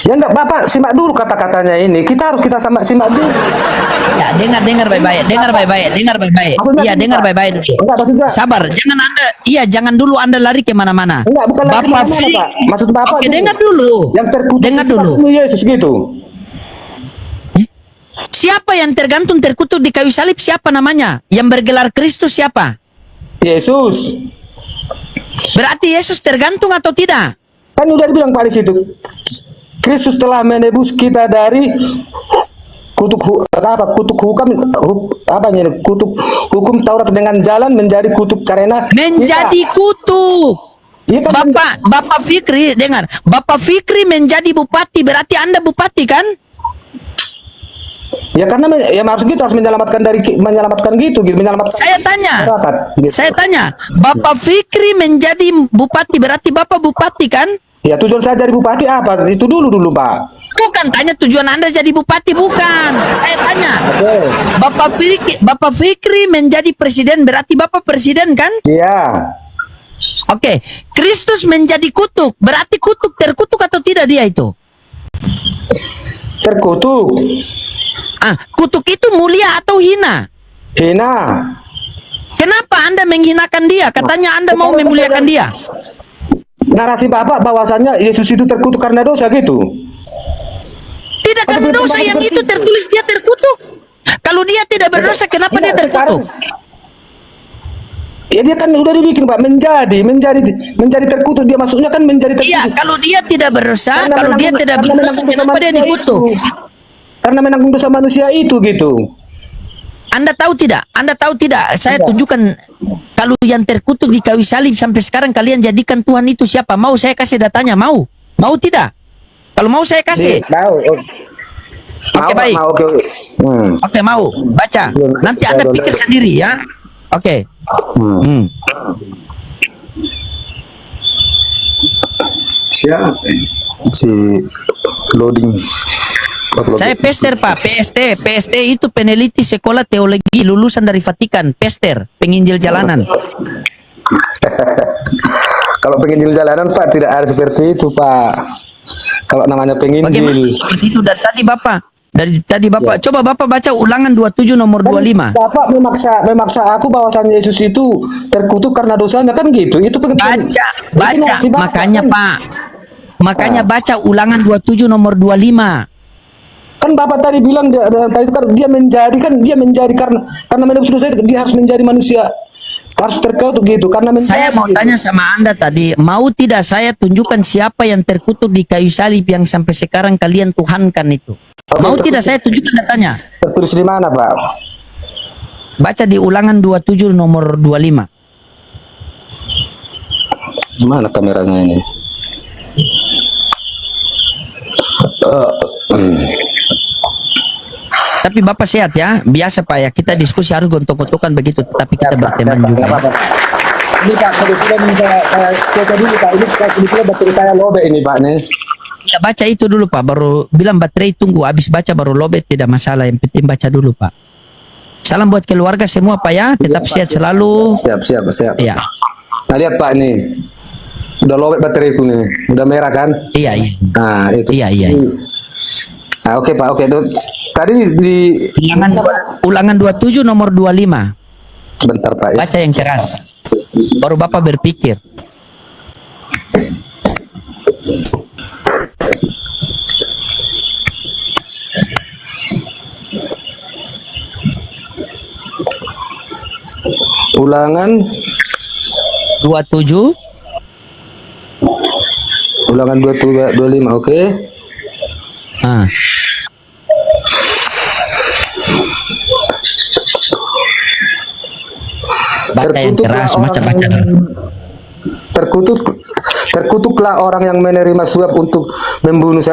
Ya enggak Bapak simak dulu kata-katanya ini. Kita harus simak dulu. Ya, dengar baik-baik. Maksudnya Iya, gini, dengar Pak. baik-baik. Enggak maksudnya. Sabar, jangan dulu Anda lari kemana-mana. Enggak bukan lagi Bapak kemana-mana, Fik- Pak. Maksud Bapak Oke, gini. dengar dulu. Yang terkutuk Dengar dulu. itu Yesus gitu. Siapa yang terkutuk di kayu salib, siapa namanya? Yang bergelar Kristus siapa? Yesus. Berarti Yesus tergantung atau tidak? Kan udah dibilang Pak di situ. Kristus telah menebus kita dari kutuk hukum Taurat dengan jalan menjadi kutuk karena Menjadi kutuk. Iya kan, Bapak Fikri, dengar. Bapak Fikri menjadi bupati, berarti Anda bupati kan? ya karena ya maksud gitu harus menyelamatkan menyelamatkan Saya tanya. masyarakat, gitu. Saya tanya, Bapak Fikri menjadi bupati, berarti Bapak bupati kan? Ya tujuan saya jadi bupati apa? Itu dulu Pak. Bukan tanya tujuan Anda jadi bupati, bukan. Saya tanya. Bapak Fikri menjadi presiden, berarti Bapak presiden kan? Iya. Oke. Kristus menjadi kutuk, berarti terkutuk atau tidak dia itu? Terkutuk. Kutuk itu mulia atau hina? Hina. Kenapa Anda menghinakan dia? Katanya Anda mau memuliakan dia. Narasi Bapak bahwasannya Yesus itu terkutuk karena dosa gitu. Tidak karena dosa yang itu tertulis dia terkutuk. Kalau dia tidak berdosa, kenapa dia terkutuk? Ya dia kan udah dibikin Pak menjadi terkutuk, dia masuknya kan menjadi terkutuk. Iya, kalau dia tidak berdosa, kenapa dia dikutuk? Karena menanggung dosa manusia itu gitu. Anda tahu tidak? Saya tunjukkan kalau yang terkutuk di kayu salib sampai sekarang kalian jadikan Tuhan itu siapa? Mau saya kasih datanya? Mau tidak? Kalau mau saya kasih. Tahu. Oke, baik. Oke. Oke, mau. Baca. Nanti Anda pikir sendiri ya. Oke. Siapa? Si loading. Saya Pester Pak, PST itu peneliti sekolah teologi lulusan dari Vatikan, Pester, penginjil jalanan. Kalau penginjil jalanan Pak tidak ada seperti itu Pak. Kalau namanya Bagaimana penginjil. seperti itu dari tadi Bapak, coba Bapak baca Ulangan 27 nomor 25. Bapak memaksa aku bahwasannya Yesus itu terkutuk karena dosanya kan gitu. Itu Baca, narasi Bapak, makanya kan? Pak. Makanya baca Ulangan 27 nomor 25. Kan Bapak tadi bilang tadi itu kan dia menjadi karena menebus dosa itu dia harus menjadi manusia. Harus terkutuk gitu karena Saya mau gitu. tanya sama Anda tadi, mau tidak saya tunjukkan siapa yang terkutuk di kayu salib yang sampai sekarang kalian tuhankan itu? Mau tidak saya tunjukkan datanya? Tertulis di mana, Pak? Baca di Ulangan 27 nomor 25. Mana kameranya ini? Tapi Bapak sehat ya, biasa Pak ya, kita diskusi harus gontok-gontokan begitu, tapi kita berteman juga. Ya. Ini Pak, kebetulan saya coba dulu Pak. Ini kebetulan baterai saya lobek ini Pak nih. Ya, baca itu dulu Pak, baru bilang baterai tunggu, habis baca baru lobet, tidak masalah, yang penting baca dulu Pak. Salam buat keluarga semua Pak ya, tetap sehat selalu. Siap. Ya, Nah lihat Pak nih, udah lobek bateraiku nih, udah merah kan? iya. Nah itu. Iya. Nah, oke Pak, oke. Tadi di Ulangan 27 nomor 25. sebentar Pak ya. Baca yang keras. Baru Bapak berpikir. Ulangan 27 25, oke. ah, baca yang keras, baca. Terkutuklah orang yang menerima suap untuk membunuh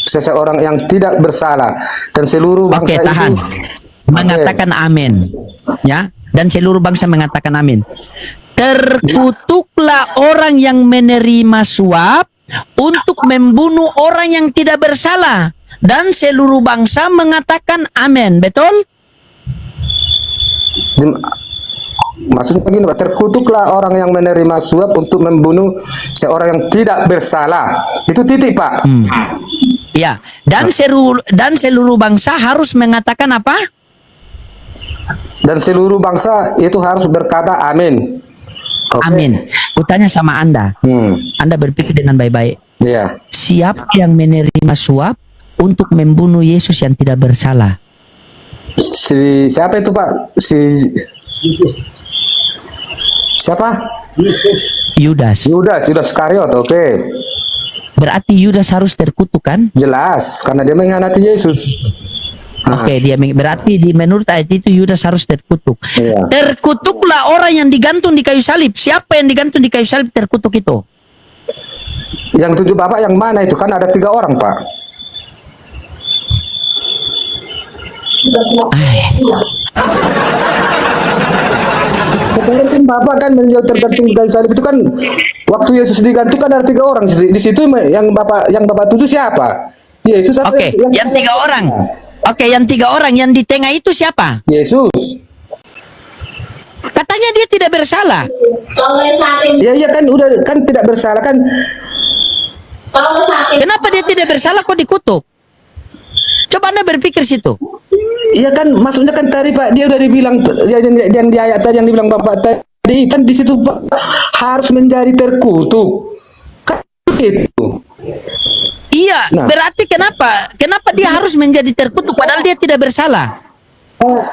seseorang yang tidak bersalah dan seluruh Oke, bangsa tahan. itu Mengatakan amin. Ya, dan seluruh bangsa mengatakan amin. Terkutuklah orang yang menerima suap untuk membunuh orang yang tidak bersalah dan seluruh bangsa mengatakan amin. Betul? Maksudnya begini Pak, terkutuklah orang yang menerima suap untuk membunuh seorang yang tidak bersalah. Itu titik Pak. Ya, dan seluruh bangsa harus mengatakan apa? Dan seluruh bangsa itu harus berkata amin. Oke. Amin. Kutanya sama Anda. Anda berpikir dengan baik-baik. Iya. Siapa yang menerima suap untuk membunuh Yesus yang tidak bersalah? Siapa itu Pak? Siapa? Yudas. Yudas Iskariot. Oke. Berarti Yudas harus terkutuk kan? Jelas, karena dia mengkhianati Yesus. Oke, berarti menurut ayat itu Yudas harus terkutuk. Iya. Terkutuklah orang yang digantung di kayu salib. Siapa yang digantung di kayu salib terkutuk itu? Yang 7 Bapak yang mana itu? Kan ada 3 orang Pak. Sekarang kan Bapak kan menjual tergantung di kayu salib itu kan waktu Yesus digantung kan ada 3 orang di situ yang Bapak tuju siapa? Yesus atau Oke, yang 3 orang. Oke, yang 3 orang yang di tengah itu siapa? Yesus. Katanya dia tidak bersalah. Iya kan udah kan tidak bersalah kan. Kenapa dia tidak bersalah kok dikutuk? Coba Anda berpikir situ. Iya kan maksudnya kan tadi Pak dia udah dibilang yang di ayat tadi yang dibilang Bapak tadi kan di situ Pak harus menjadi terkutuk. Kan itu. Iya, Nah. berarti kenapa dia harus menjadi terkutuk padahal dia tidak bersalah?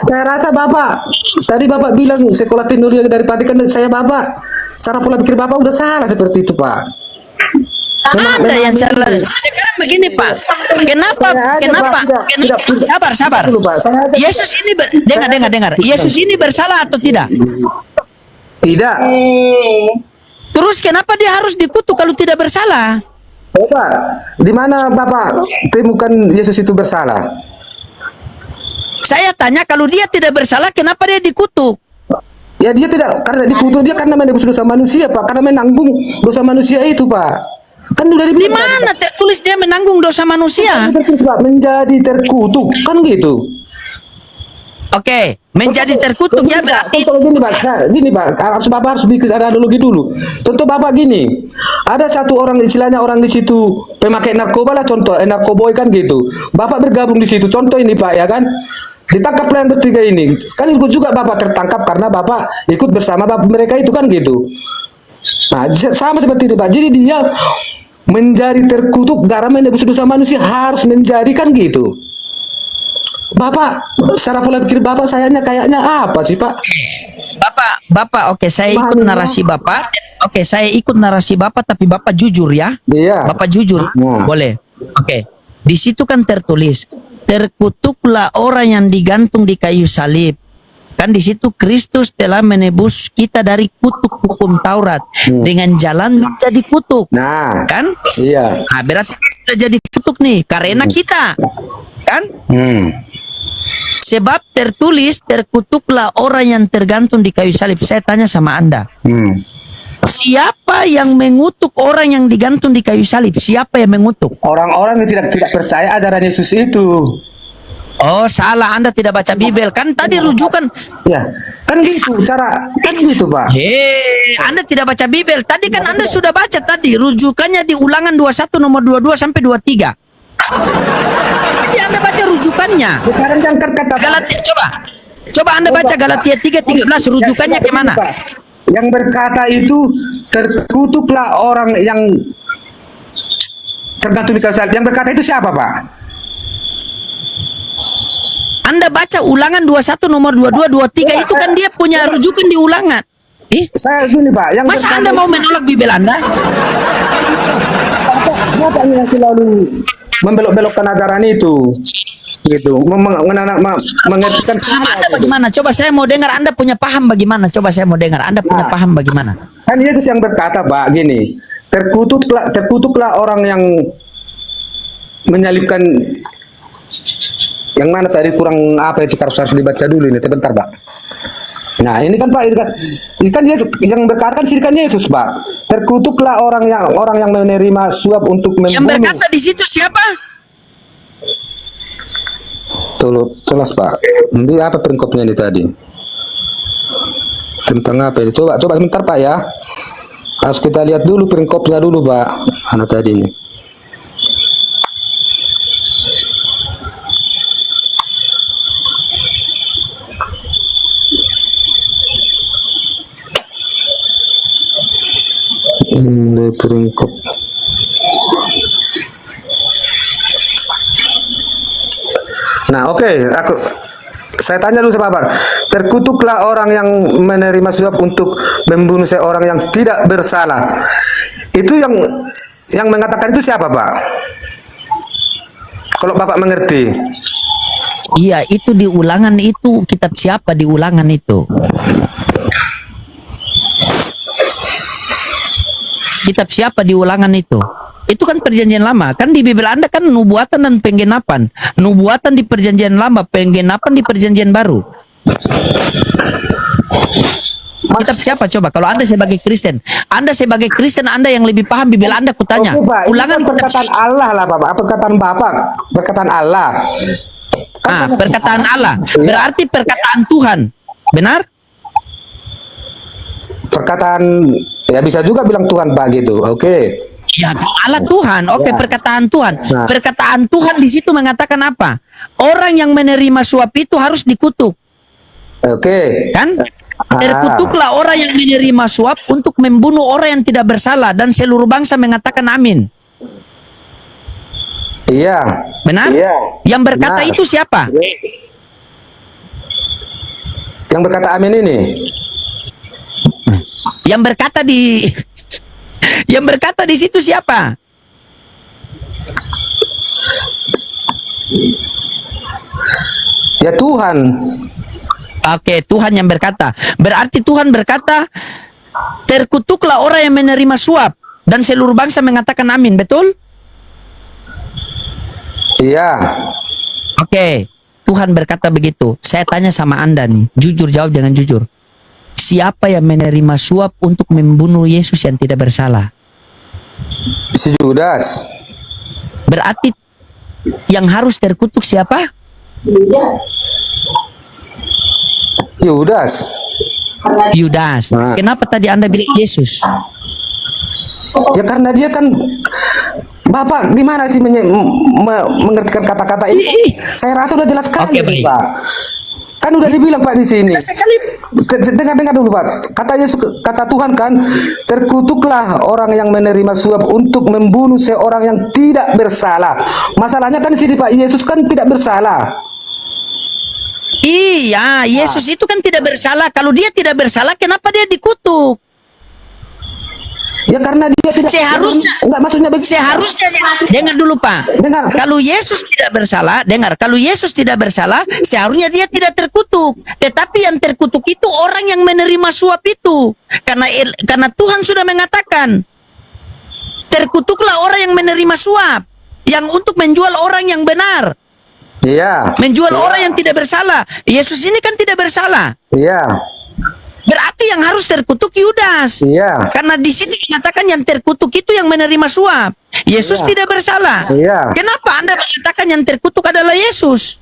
Saya rasa Bapak tadi Bapak bilang sekolah tinggi dari Vatikan saya Bapak cara pola pikir Bapak udah salah seperti itu Pak. Ada yang salah. Sekarang begini Pak, kenapa? Sabar. Dulu, Pak. Yesus ini dengar. Yesus ini bersalah atau tidak? Tidak. Terus kenapa dia harus dikutuk kalau tidak bersalah? Bapak, di mana Bapak temukan Yesus itu bersalah? Saya tanya kalau dia tidak bersalah kenapa dia dikutuk? Ya dia tidak karena dikutuk dia karena menebus dosa manusia Pak, karena menanggung dosa manusia itu Pak. Kan udah Di mana tertulis dia menanggung dosa manusia? Pak, menjadi terkutuk kan gitu. Oke, menjadi terkutuk ya berarti. Contoh gini Pak, Bapak harus bikin analogi dulu. Contoh Bapak gini, ada satu orang istilahnya orang di situ pemakai narkoba lah contoh, narkoboy kan gitu. Bapak bergabung di situ. Contoh ini Pak ya kan, ditangkaplah yang bertiga ini. Sekaligus juga Bapak tertangkap karena Bapak ikut bersama mereka itu kan gitu. Nah sama seperti itu Pak. Jadi dia menjadi terkutuk karena menebus dosa manusia harus menjadikan gitu. Bapak, secara pola pikir Bapak kayaknya apa sih Pak? Bapak, oke, saya ikut narasi Bapak. Oke, saya ikut narasi Bapak, tapi Bapak jujur ya. Iya. Bapak jujur, boleh. Oke, di situ kan tertulis, terkutuklah orang yang digantung di kayu salib. Kan di situ Kristus telah menebus kita dari kutuk hukum Taurat dengan jalan menjadi kutuk. Nah, Kan? iya. Nah, berarti sudah jadi kutuk nih karena kita. Kan? Sebab tertulis, terkutuklah orang yang tergantung di kayu salib. Saya tanya sama Anda, siapa yang mengutuk orang yang digantung di kayu salib? Siapa yang mengutuk? Orang-orang yang tidak percaya ajaran Yesus itu. Oh, salah, Anda tidak baca Bibel. Kan tadi rujukan. Ya, kan gitu kan gitu, Pak. Anda tidak baca Bibel. Tadi kan Anda sudah baca tadi. Rujukannya di Ulangan 21 nomor 22 sampai 23. Tadi Anda baca rujukannya. Sekarang jangan kata Galatia, coba Anda baca Galatia 3:13. Rujukannya kemana? Yang berkata itu terkutuklah orang yang tergantung di kayu salib. Yang berkata itu siapa, Pak? Anda baca Ulangan 21 nomor 22 23 itu kan dia punya rujukan di Ulangan. Saya gini, Pak, yang Masa Anda mau menolak Bibel Anda? Kenapa Anda selalu membelok-belokkan ajaran itu? Gitu, mengertikan Anda bagaimana? Coba saya mau dengar Anda punya paham bagaimana? Coba saya mau dengar Anda punya paham bagaimana? Kan Yesus yang berkata, Pak, gini, terkutuklah orang yang menyalibkan. Yang mana tadi kurang apa itu harus dibaca dulu ini, sebentar, Pak. Nah, ini kan Pak, ini kan Yesus yang berkata kan kan Yesus, Pak. Terkutuklah orang yang menerima suap untuk membunuh. Yang berkata di situ siapa? Tulas, Pak. Ini apa peringkopnya ini tadi? Tentang apa ini? Coba sebentar, Pak, ya. Harus kita lihat dulu peringkopnya dulu, Pak. Anak tadi ini. Peringkop. Nah, oke, saya tanya dulu sama Pak. Terkutuklah orang yang menerima suap untuk membunuh seorang yang tidak bersalah. Itu yang mengatakan itu siapa, Pak? Kalau Bapak mengerti. Iya, itu di Ulangan itu. Kitab siapa di Ulangan itu? Kitab siapa di Ulangan itu? Itu kan perjanjian lama. Kan di Bibel Anda kan nubuatan dan penggenapan. Nubuatan di perjanjian lama, penggenapan di perjanjian baru. Kitab siapa coba? Kalau Anda sebagai Kristen, Anda yang lebih paham Bibel Anda, kutanya. Oke, Pak, Ulangan itu kan perkataan Allah lah, Bapak. Perkataan Bapak, perkataan Allah. Perkataan Allah. Berarti perkataan Tuhan. Benar? Perkataan, ya bisa juga bilang Tuhan, Pak, gitu. Oke. Ya, Allah Tuhan. Oke, perkataan Tuhan. Nah. Perkataan Tuhan di situ mengatakan apa? Orang yang menerima suap itu harus dikutuk. Oke. Kan? Terkutuklah orang yang menerima suap untuk membunuh orang yang tidak bersalah, dan seluruh bangsa mengatakan amin. Iya. Benar? Iya. Yang berkata Benar. itu siapa? Yang berkata amin ini. Yang berkata di situ siapa? Ya Tuhan. Oke, Tuhan yang berkata. Berarti Tuhan berkata, terkutuklah orang yang menerima suap, dan seluruh bangsa mengatakan amin, betul? Iya. Oke, Tuhan berkata begitu. Saya tanya sama Anda nih, jujur jawab dengan jujur. Siapa yang menerima suap untuk membunuh Yesus yang tidak bersalah? Si Judas. Berarti yang harus terkutuk siapa? Yudas. Yudas. Nah. Kenapa tadi Anda bilang Yesus? Ya karena dia kan, Bapak gimana sih mengertikan kata-kata ini? Saya rasa udah jelas sekali, Oke, baik. Pak. Kan udah dibilang, Pak, di sini. Sekali. Dengar dulu, Pak. Kata Tuhan kan, terkutuklah orang yang menerima suap untuk membunuh seorang yang tidak bersalah. Masalahnya kan di sini, Pak, Yesus kan tidak bersalah. Iya, Yesus itu kan tidak bersalah. Kalau dia tidak bersalah, kenapa dia dikutuk? Ya karena dia tidak. Seharusnya. Enggak, maksudnya begitu. Seharusnya, dengar dulu Pak. Dengar. Kalau Yesus tidak bersalah, kalau Yesus tidak bersalah, seharusnya dia tidak terkutuk. Tetapi yang terkutuk itu orang yang menerima suap itu. Karena Tuhan sudah mengatakan, terkutuklah orang yang menerima suap, yang untuk menjual orang yang benar. Iya. Menjual orang yang tidak bersalah. Yesus ini kan tidak bersalah. Iya. Berarti yang harus terkutuk Yudas. Iya. Karena di sini dikatakan yang terkutuk itu yang menerima suap. Yesus tidak bersalah. Iya. Kenapa Anda mengatakan yang terkutuk adalah Yesus?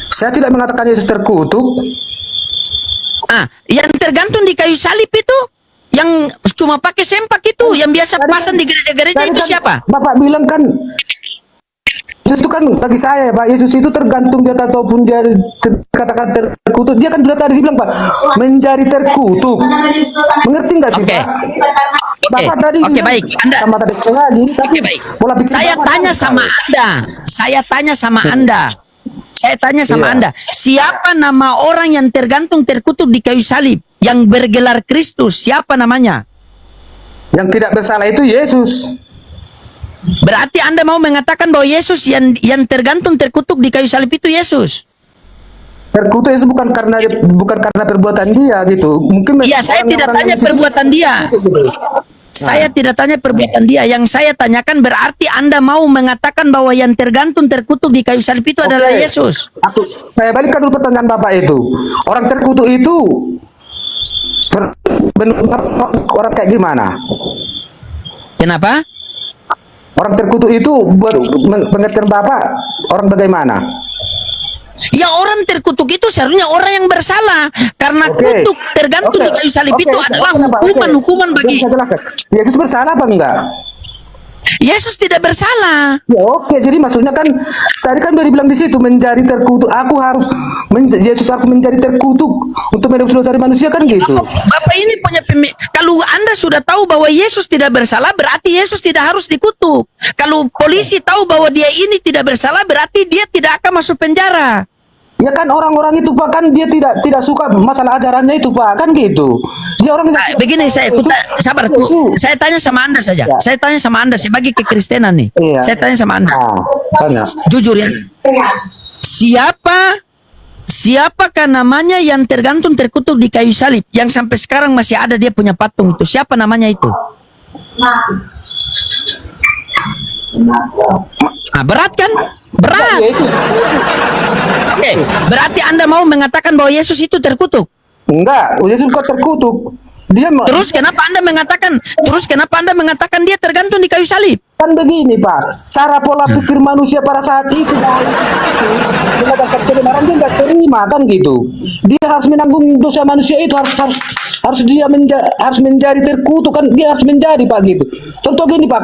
Saya tidak mengatakan Yesus terkutuk. Yang tergantung di kayu salib itu, yang cuma pakai sempak itu, yang biasa pasang di gereja-gereja Tadi itu kan siapa? Bapak bilang kan Yesus itu kan bagi saya Pak, Yesus itu tergantung dia ataupun dia katakan terkutuk. Dia kan sudah tadi bilang Pak, menjadi terkutuk. Mengerti nggak sih Oke. Pak? Oke. Bapak tadi Oke, bilang baik. Anda sama tadi lagi, tapi Oke, baik. pola pikir Saya Bapak tanya kan sama salah. Anda. Saya tanya sama Anda. Saya tanya sama Iya. Anda. Siapa nama orang yang tergantung terkutuk di kayu salib? Yang bergelar Kristus. Siapa namanya? Yang tidak bersalah itu Yesus. Berarti Anda mau mengatakan bahwa Yesus yang tergantung terkutuk di kayu salib itu Yesus? Terkutuk Yesus bukan karena perbuatan dia gitu. Mungkin Iya, saya tidak orang-orang tanya di situ- perbuatan dia. Saya tidak tanya perbuatan dia. Yang saya tanyakan berarti Anda mau mengatakan bahwa yang tergantung terkutuk di kayu salib itu adalah Oke. Yesus. Saya balikkan dulu pertanyaan Bapak itu. Orang terkutuk itu orang kayak gimana? Kenapa? Orang terkutuk itu buat pengertian Bapak orang bagaimana? Ya, orang terkutuk itu seharusnya orang yang bersalah. Karena Oke. kutuk tergantung Oke. di kayu salib Oke, itu oke, adalah oke, Pak, oke. hukuman bagi Saya jelaskan. Yesus bersalah apa enggak? Yesus tidak bersalah. Ya oke, jadi maksudnya kan tadi kan udah dibilang di situ menjadi terkutuk. Aku harus Yesus harus menjadi terkutuk untuk menebus dosa dari manusia kan gitu. Bapak ini punya kalau Anda sudah tahu bahwa Yesus tidak bersalah, berarti Yesus tidak harus dikutuk. Kalau polisi tahu bahwa dia ini tidak bersalah, berarti dia tidak akan masuk penjara. Ya kan orang-orang itu Pak kan dia tidak suka masalah ajarannya itu Pak kan gitu. Dia orang Begini sabar, saya tanya sama Anda saja. Ya. Saya tanya sama Anda sebagai kekristenan nih. Iya. Saya tanya sama Anda. Tanya. Jujur ya. Siapakah namanya yang tergantung terkutuk di kayu salib yang sampai sekarang masih ada dia punya patung itu? Siapa namanya itu? Berat kan? Berat. Oke, berarti Anda mau mengatakan bahwa Yesus itu terkutuk? Enggak, Yesus kok terkutuk. Dia Terus kenapa Anda mengatakan dia tergantung di kayu salib? kan begini Pak, cara pola pikir manusia pada saat itu dia dapat kebenaran dia nggak terima kan gitu. Dia harus menanggung dosa manusia itu harus dia harus menjadi terkutuk kan dia harus menjadi Pak gitu. Contoh gini Pak,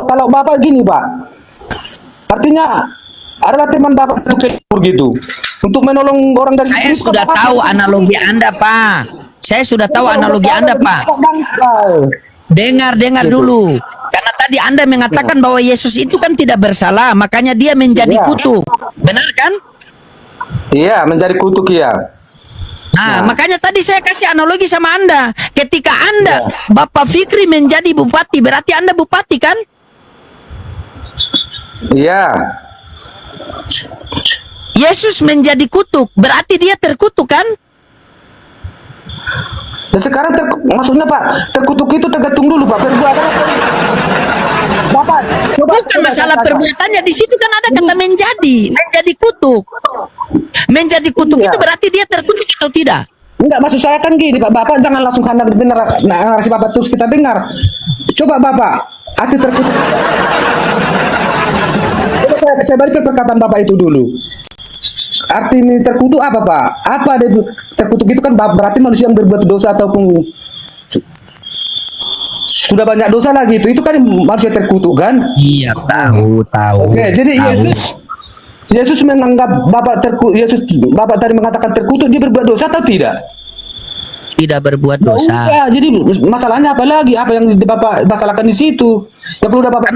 kalau Bapak gini Pak, artinya adalah teman Bapak itu kelebur gitu untuk menolong orang dari Saya itu, sudah Bapak tahu harus- analogi Anda, Pak. Saya sudah tahu analogi Anda, Pak. Dengar dulu. Karena tadi Anda mengatakan bahwa Yesus itu kan tidak bersalah, makanya dia menjadi Iya. kutuk. Benar kan? Iya, menjadi kutuk ya. Nah, makanya tadi saya kasih analogi sama Anda. Ketika Anda, Bapak Fikri menjadi bupati, berarti Anda bupati kan? Iya. Yesus menjadi kutuk, berarti dia terkutuk kan? Dan sekarang maksudnya Pak, terkutuk itu tergantung dulu Pak perbuatan. Bapak, Bukan masalah perbuatannya, di situ kan ada kata menjadi kutuk. Menjadi kutuk Iya. itu berarti dia terkutuk atau tidak? Enggak, maksud saya kan gini Pak, Bapak jangan langsung hendak dengar narasi Bapak terus kita dengar. Coba Bapak, arti terkutuk. Coba saya balik ke perkataan Bapak itu dulu. Arti ini terkutuk apa Pak? Apa terkutuk itu kan berarti manusia yang berbuat dosa ataupun sudah banyak dosa lagi itu kan manusia terkutuk kan? Iya, tahu. Oke, jadi Yesus menganggap Bapak Bapak tadi mengatakan terkutuk dia berbuat dosa atau tidak? Tidak berbuat dosa. Ya, jadi masalahnya apa lagi? Apa yang Bapak masalahkan di situ? Ya perlu Bapak.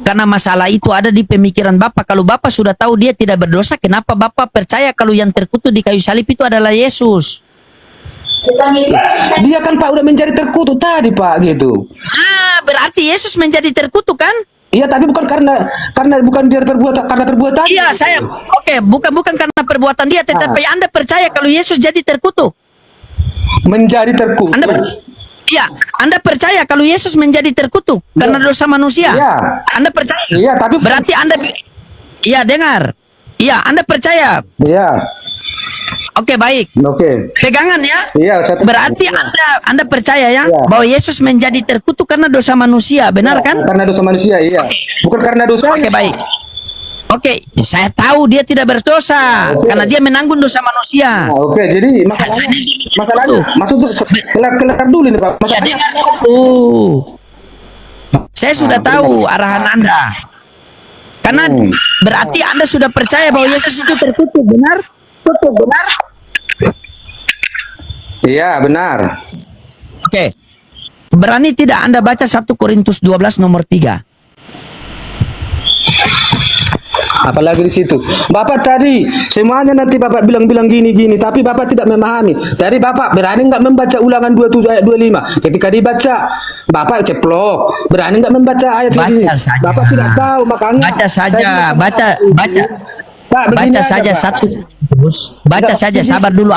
Karena masalah itu ada di pemikiran Bapak. Kalau Bapak sudah tahu dia tidak berdosa, kenapa Bapak percaya kalau yang terkutuk di kayu salib itu adalah Yesus? Dia kan Pak udah menjadi terkutuk tadi Pak gitu. Berarti Yesus menjadi terkutuk kan? Iya, tapi bukan karena bukan dia karena perbuatan. Iya, bukan karena perbuatan dia, tetapi Anda percaya kalau Yesus jadi terkutuk. Menjadi terkutuk. Iya, Anda percaya kalau Yesus menjadi terkutuk karena dosa manusia? Iya. Anda percaya? Iya, tapi Berarti Anda, iya dengar. Iya, Anda percaya. iya. Oke, baik. Oke. Pegangan ya. Iya, saya Berarti Anda percaya ya Iya. bahwa Yesus menjadi terkutuk karena dosa manusia, benar kan? Karena dosa manusia, iya. Bukan karena dosa. Oke, baik. Oke, saya tahu dia tidak berdosa karena dia menanggung dosa manusia. Nah, oke, jadi masalahnya masuk tuh kelar dulu nih Pak. Ya, Masalahnya dengar dulu. Saya sudah tahu arahan Anda. Karena berarti Anda sudah percaya bahwa Yesus itu terkutuk, benar? Benar? iya, benar. Oke. Berani tidak Anda baca 1 Korintus 12 nomor 3? Apalagi di situ. Bapak tadi semuanya nanti Bapak bilang-bilang gini-gini, tapi Bapak tidak memahami. Tadi Bapak berani nggak membaca Ulangan 27 ayat 25? Ketika dibaca, Bapak ceplok. Berani nggak membaca ayat Baca ini? saja. Bapak tidak tahu, makanya Baca saja, saya- baca. Pak, begini Baca aja, saja Pak. satu. Baca Enggak, saja, begini. sabar dulu.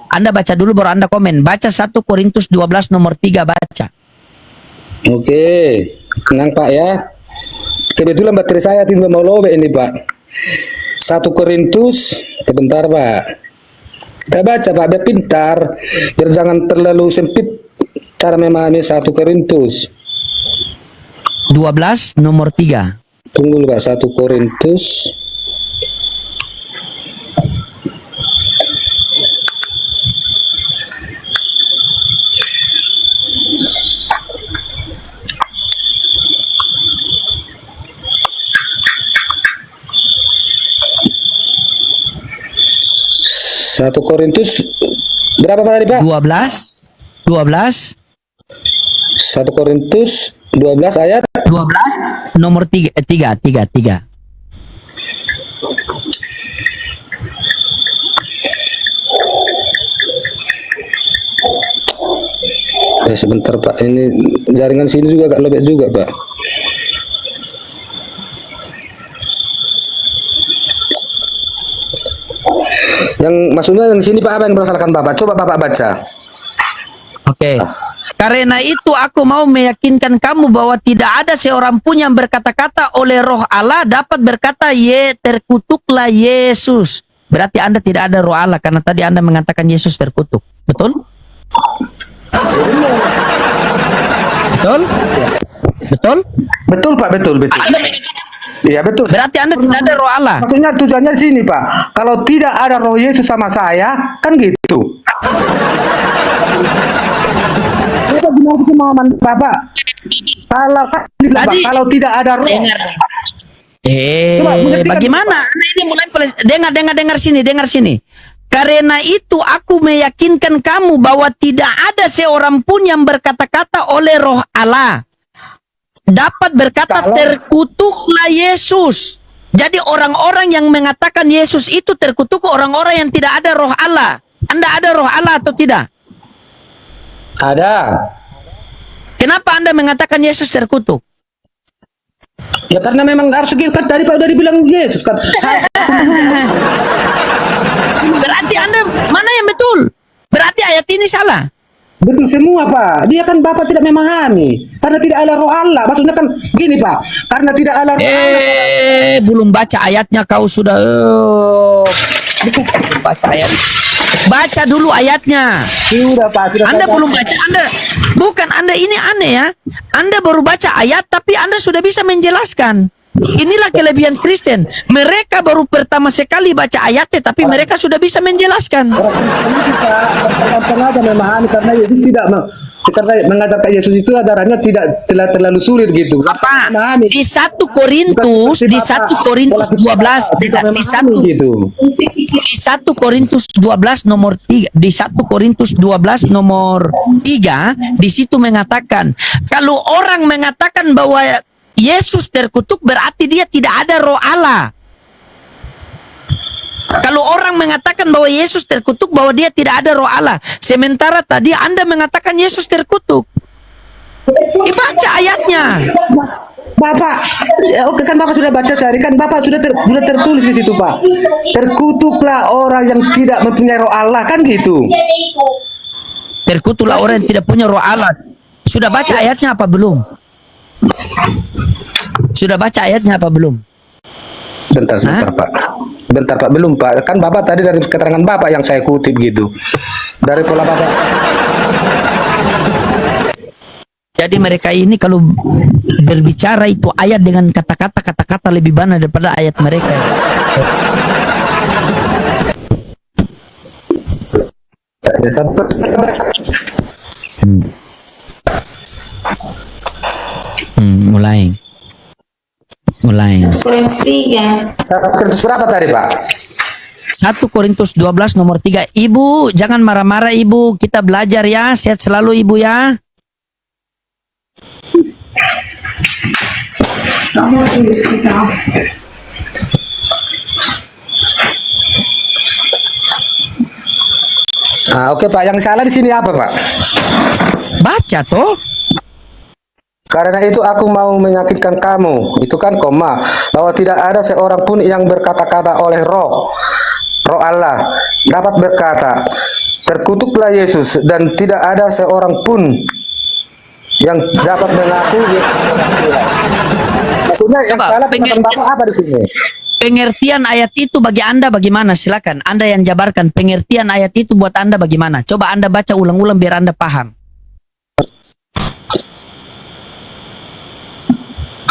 Anda baca dulu baru Anda komen. Baca 1 Korintus 12 nomor 3, baca. Oke, tenang Pak ya. Kebetulan baterai saya tiba mau lobek ini Pak. 1 Korintus, sebentar Pak. Kita baca Pak, biar pintar, biar jangan terlalu sempit cara memahami 1 Korintus. 12 nomor 3. Tunggu dulu Pak, 1 Korintus. Satu Korintus berapa Pak tadi Pak? 12 1 Korintus 12 ayat 12 nomor 3. Sebentar Pak, ini jaringan sini juga agak lobek juga Pak. Yang maksudnya yang sini Pak, apa yang merasakan Bapak? Coba Bapak baca. Oke. Karena itu aku mau meyakinkan kamu bahwa tidak ada seorang pun yang berkata-kata oleh Roh Allah dapat berkata, terkutuklah Yesus. Berarti Anda tidak ada Roh Allah karena tadi Anda mengatakan Yesus terkutuk. Betul? Betul? Betul? Betul Pak, betul. Anda, Iya betul. berarti Anda tidak ada Roh Allah. Maksudnya tujuannya sini Pak. Kalau tidak ada Roh Yesus sama saya, kan gitu. Bapak gimana pemahaman Bapak? Kalau tidak ada Roh. Dengar. Coba, mengerti kan, Bagaimana? Anda ini mulai dengar sini. Karena itu aku meyakinkan kamu bahwa tidak ada seorang pun yang berkata-kata oleh Roh Allah dapat berkata terkutuklah Yesus. Jadi orang-orang yang mengatakan Yesus itu terkutuk orang-orang yang tidak ada Roh Allah. Anda ada Roh Allah atau tidak? Ada. Kenapa Anda mengatakan Yesus terkutuk? Ya karena memang harus kan tadi Pak udah dibilang Yesus kan. Berarti Anda mana yang betul? Berarti ayat ini salah. Betul semua Pak. Dia kan Bapak tidak memahami. Karena tidak ada Roh Allah. Maksudnya kan gini Pak. Karena tidak ada Roh Allah. Belum baca ayatnya kau sudah. Baca ayat. Baca dulu ayatnya. Sudah Pak. Sudah Anda saya belum baca. Anda ini aneh ya. Anda baru baca ayat tapi Anda sudah bisa menjelaskan. Inilah kelebihan Kristen. Mereka baru pertama sekali baca ayatnya tapi mereka sudah bisa menjelaskan. Sengaja memahami karena Yesus karena mengajarkan Yesus itu ajarannya tidak terlalu sulit gitu. Apa? Memahami. Di 1 Korintus 12 di 1 Korintus 12 nomor 3 di 1 Korintus 12 nomor 3 di situ mengatakan kalau orang mengatakan bahwa Yesus terkutuk berarti dia tidak ada Roh Allah. Kalau orang mengatakan bahwa Yesus terkutuk bahwa dia tidak ada Roh Allah. Sementara tadi Anda mengatakan Yesus terkutuk. Dibaca ayatnya. Bapak, oke kan Bapak sudah baca sehari kan Bapak sudah tertulis di situ Pak. Terkutuklah orang yang tidak mempunyai Roh Allah kan gitu. Terkutuklah orang yang tidak punya roh Allah. Sudah baca ayatnya apa belum? Sudah baca ayatnya apa belum? Bentar sebentar Pak. Bentar Pak, belum Pak. Kan Bapak tadi dari keterangan Bapak yang saya kutip gitu. Dari pola Bapak. Jadi mereka ini kalau berbicara itu ayat dengan kata-kata lebih banyak daripada ayat mereka. Satu. Mulai. 1 Korintus berapa tadi Pak? 1 Korintus 12 nomor 3. Ibu, jangan marah-marah Ibu. Kita belajar ya. Sehat selalu Ibu ya. Oke Pak, yang salah di sini apa Pak? Baca toh. Karena itu aku mau meyakinkan kamu, itu kan koma, bahwa tidak ada seorang pun yang berkata-kata oleh roh Allah dapat berkata, terkutuklah Yesus, dan tidak ada seorang pun yang dapat mengaku Yesus adalah Tuhan. Maksudnya yang Coba, salah perkataan Bapak apa di sini? Pengertian ayat itu bagi Anda bagaimana? Silakan Anda yang jabarkan pengertian ayat itu buat Anda bagaimana? Coba Anda baca ulang-ulang biar Anda paham.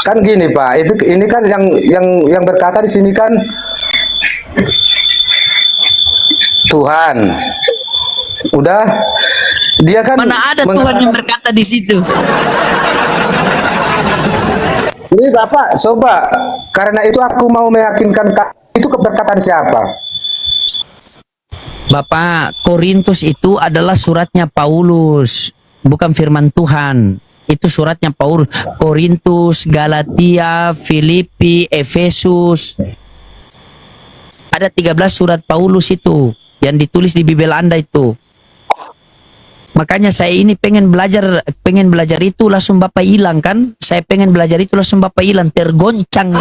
Kan gini Pak, ini kan yang berkata di sini kan Tuhan. Udah, dia kan Mana ada Tuhan yang berkata di situ? Ini Bapak, coba. Karena itu aku mau meyakinkan itu keberkatan siapa? Bapak, Korintus itu adalah suratnya Paulus, bukan firman Tuhan. Itu suratnya Paulus. Korintus, Galatia, Filipi, Efesus. Ada 13 surat Paulus itu yang ditulis di Bibel Anda itu. Makanya saya ini pengen belajar itu langsung Bapak hilang kan? Saya pengen belajar itu langsung Bapak hilang, tergoncang.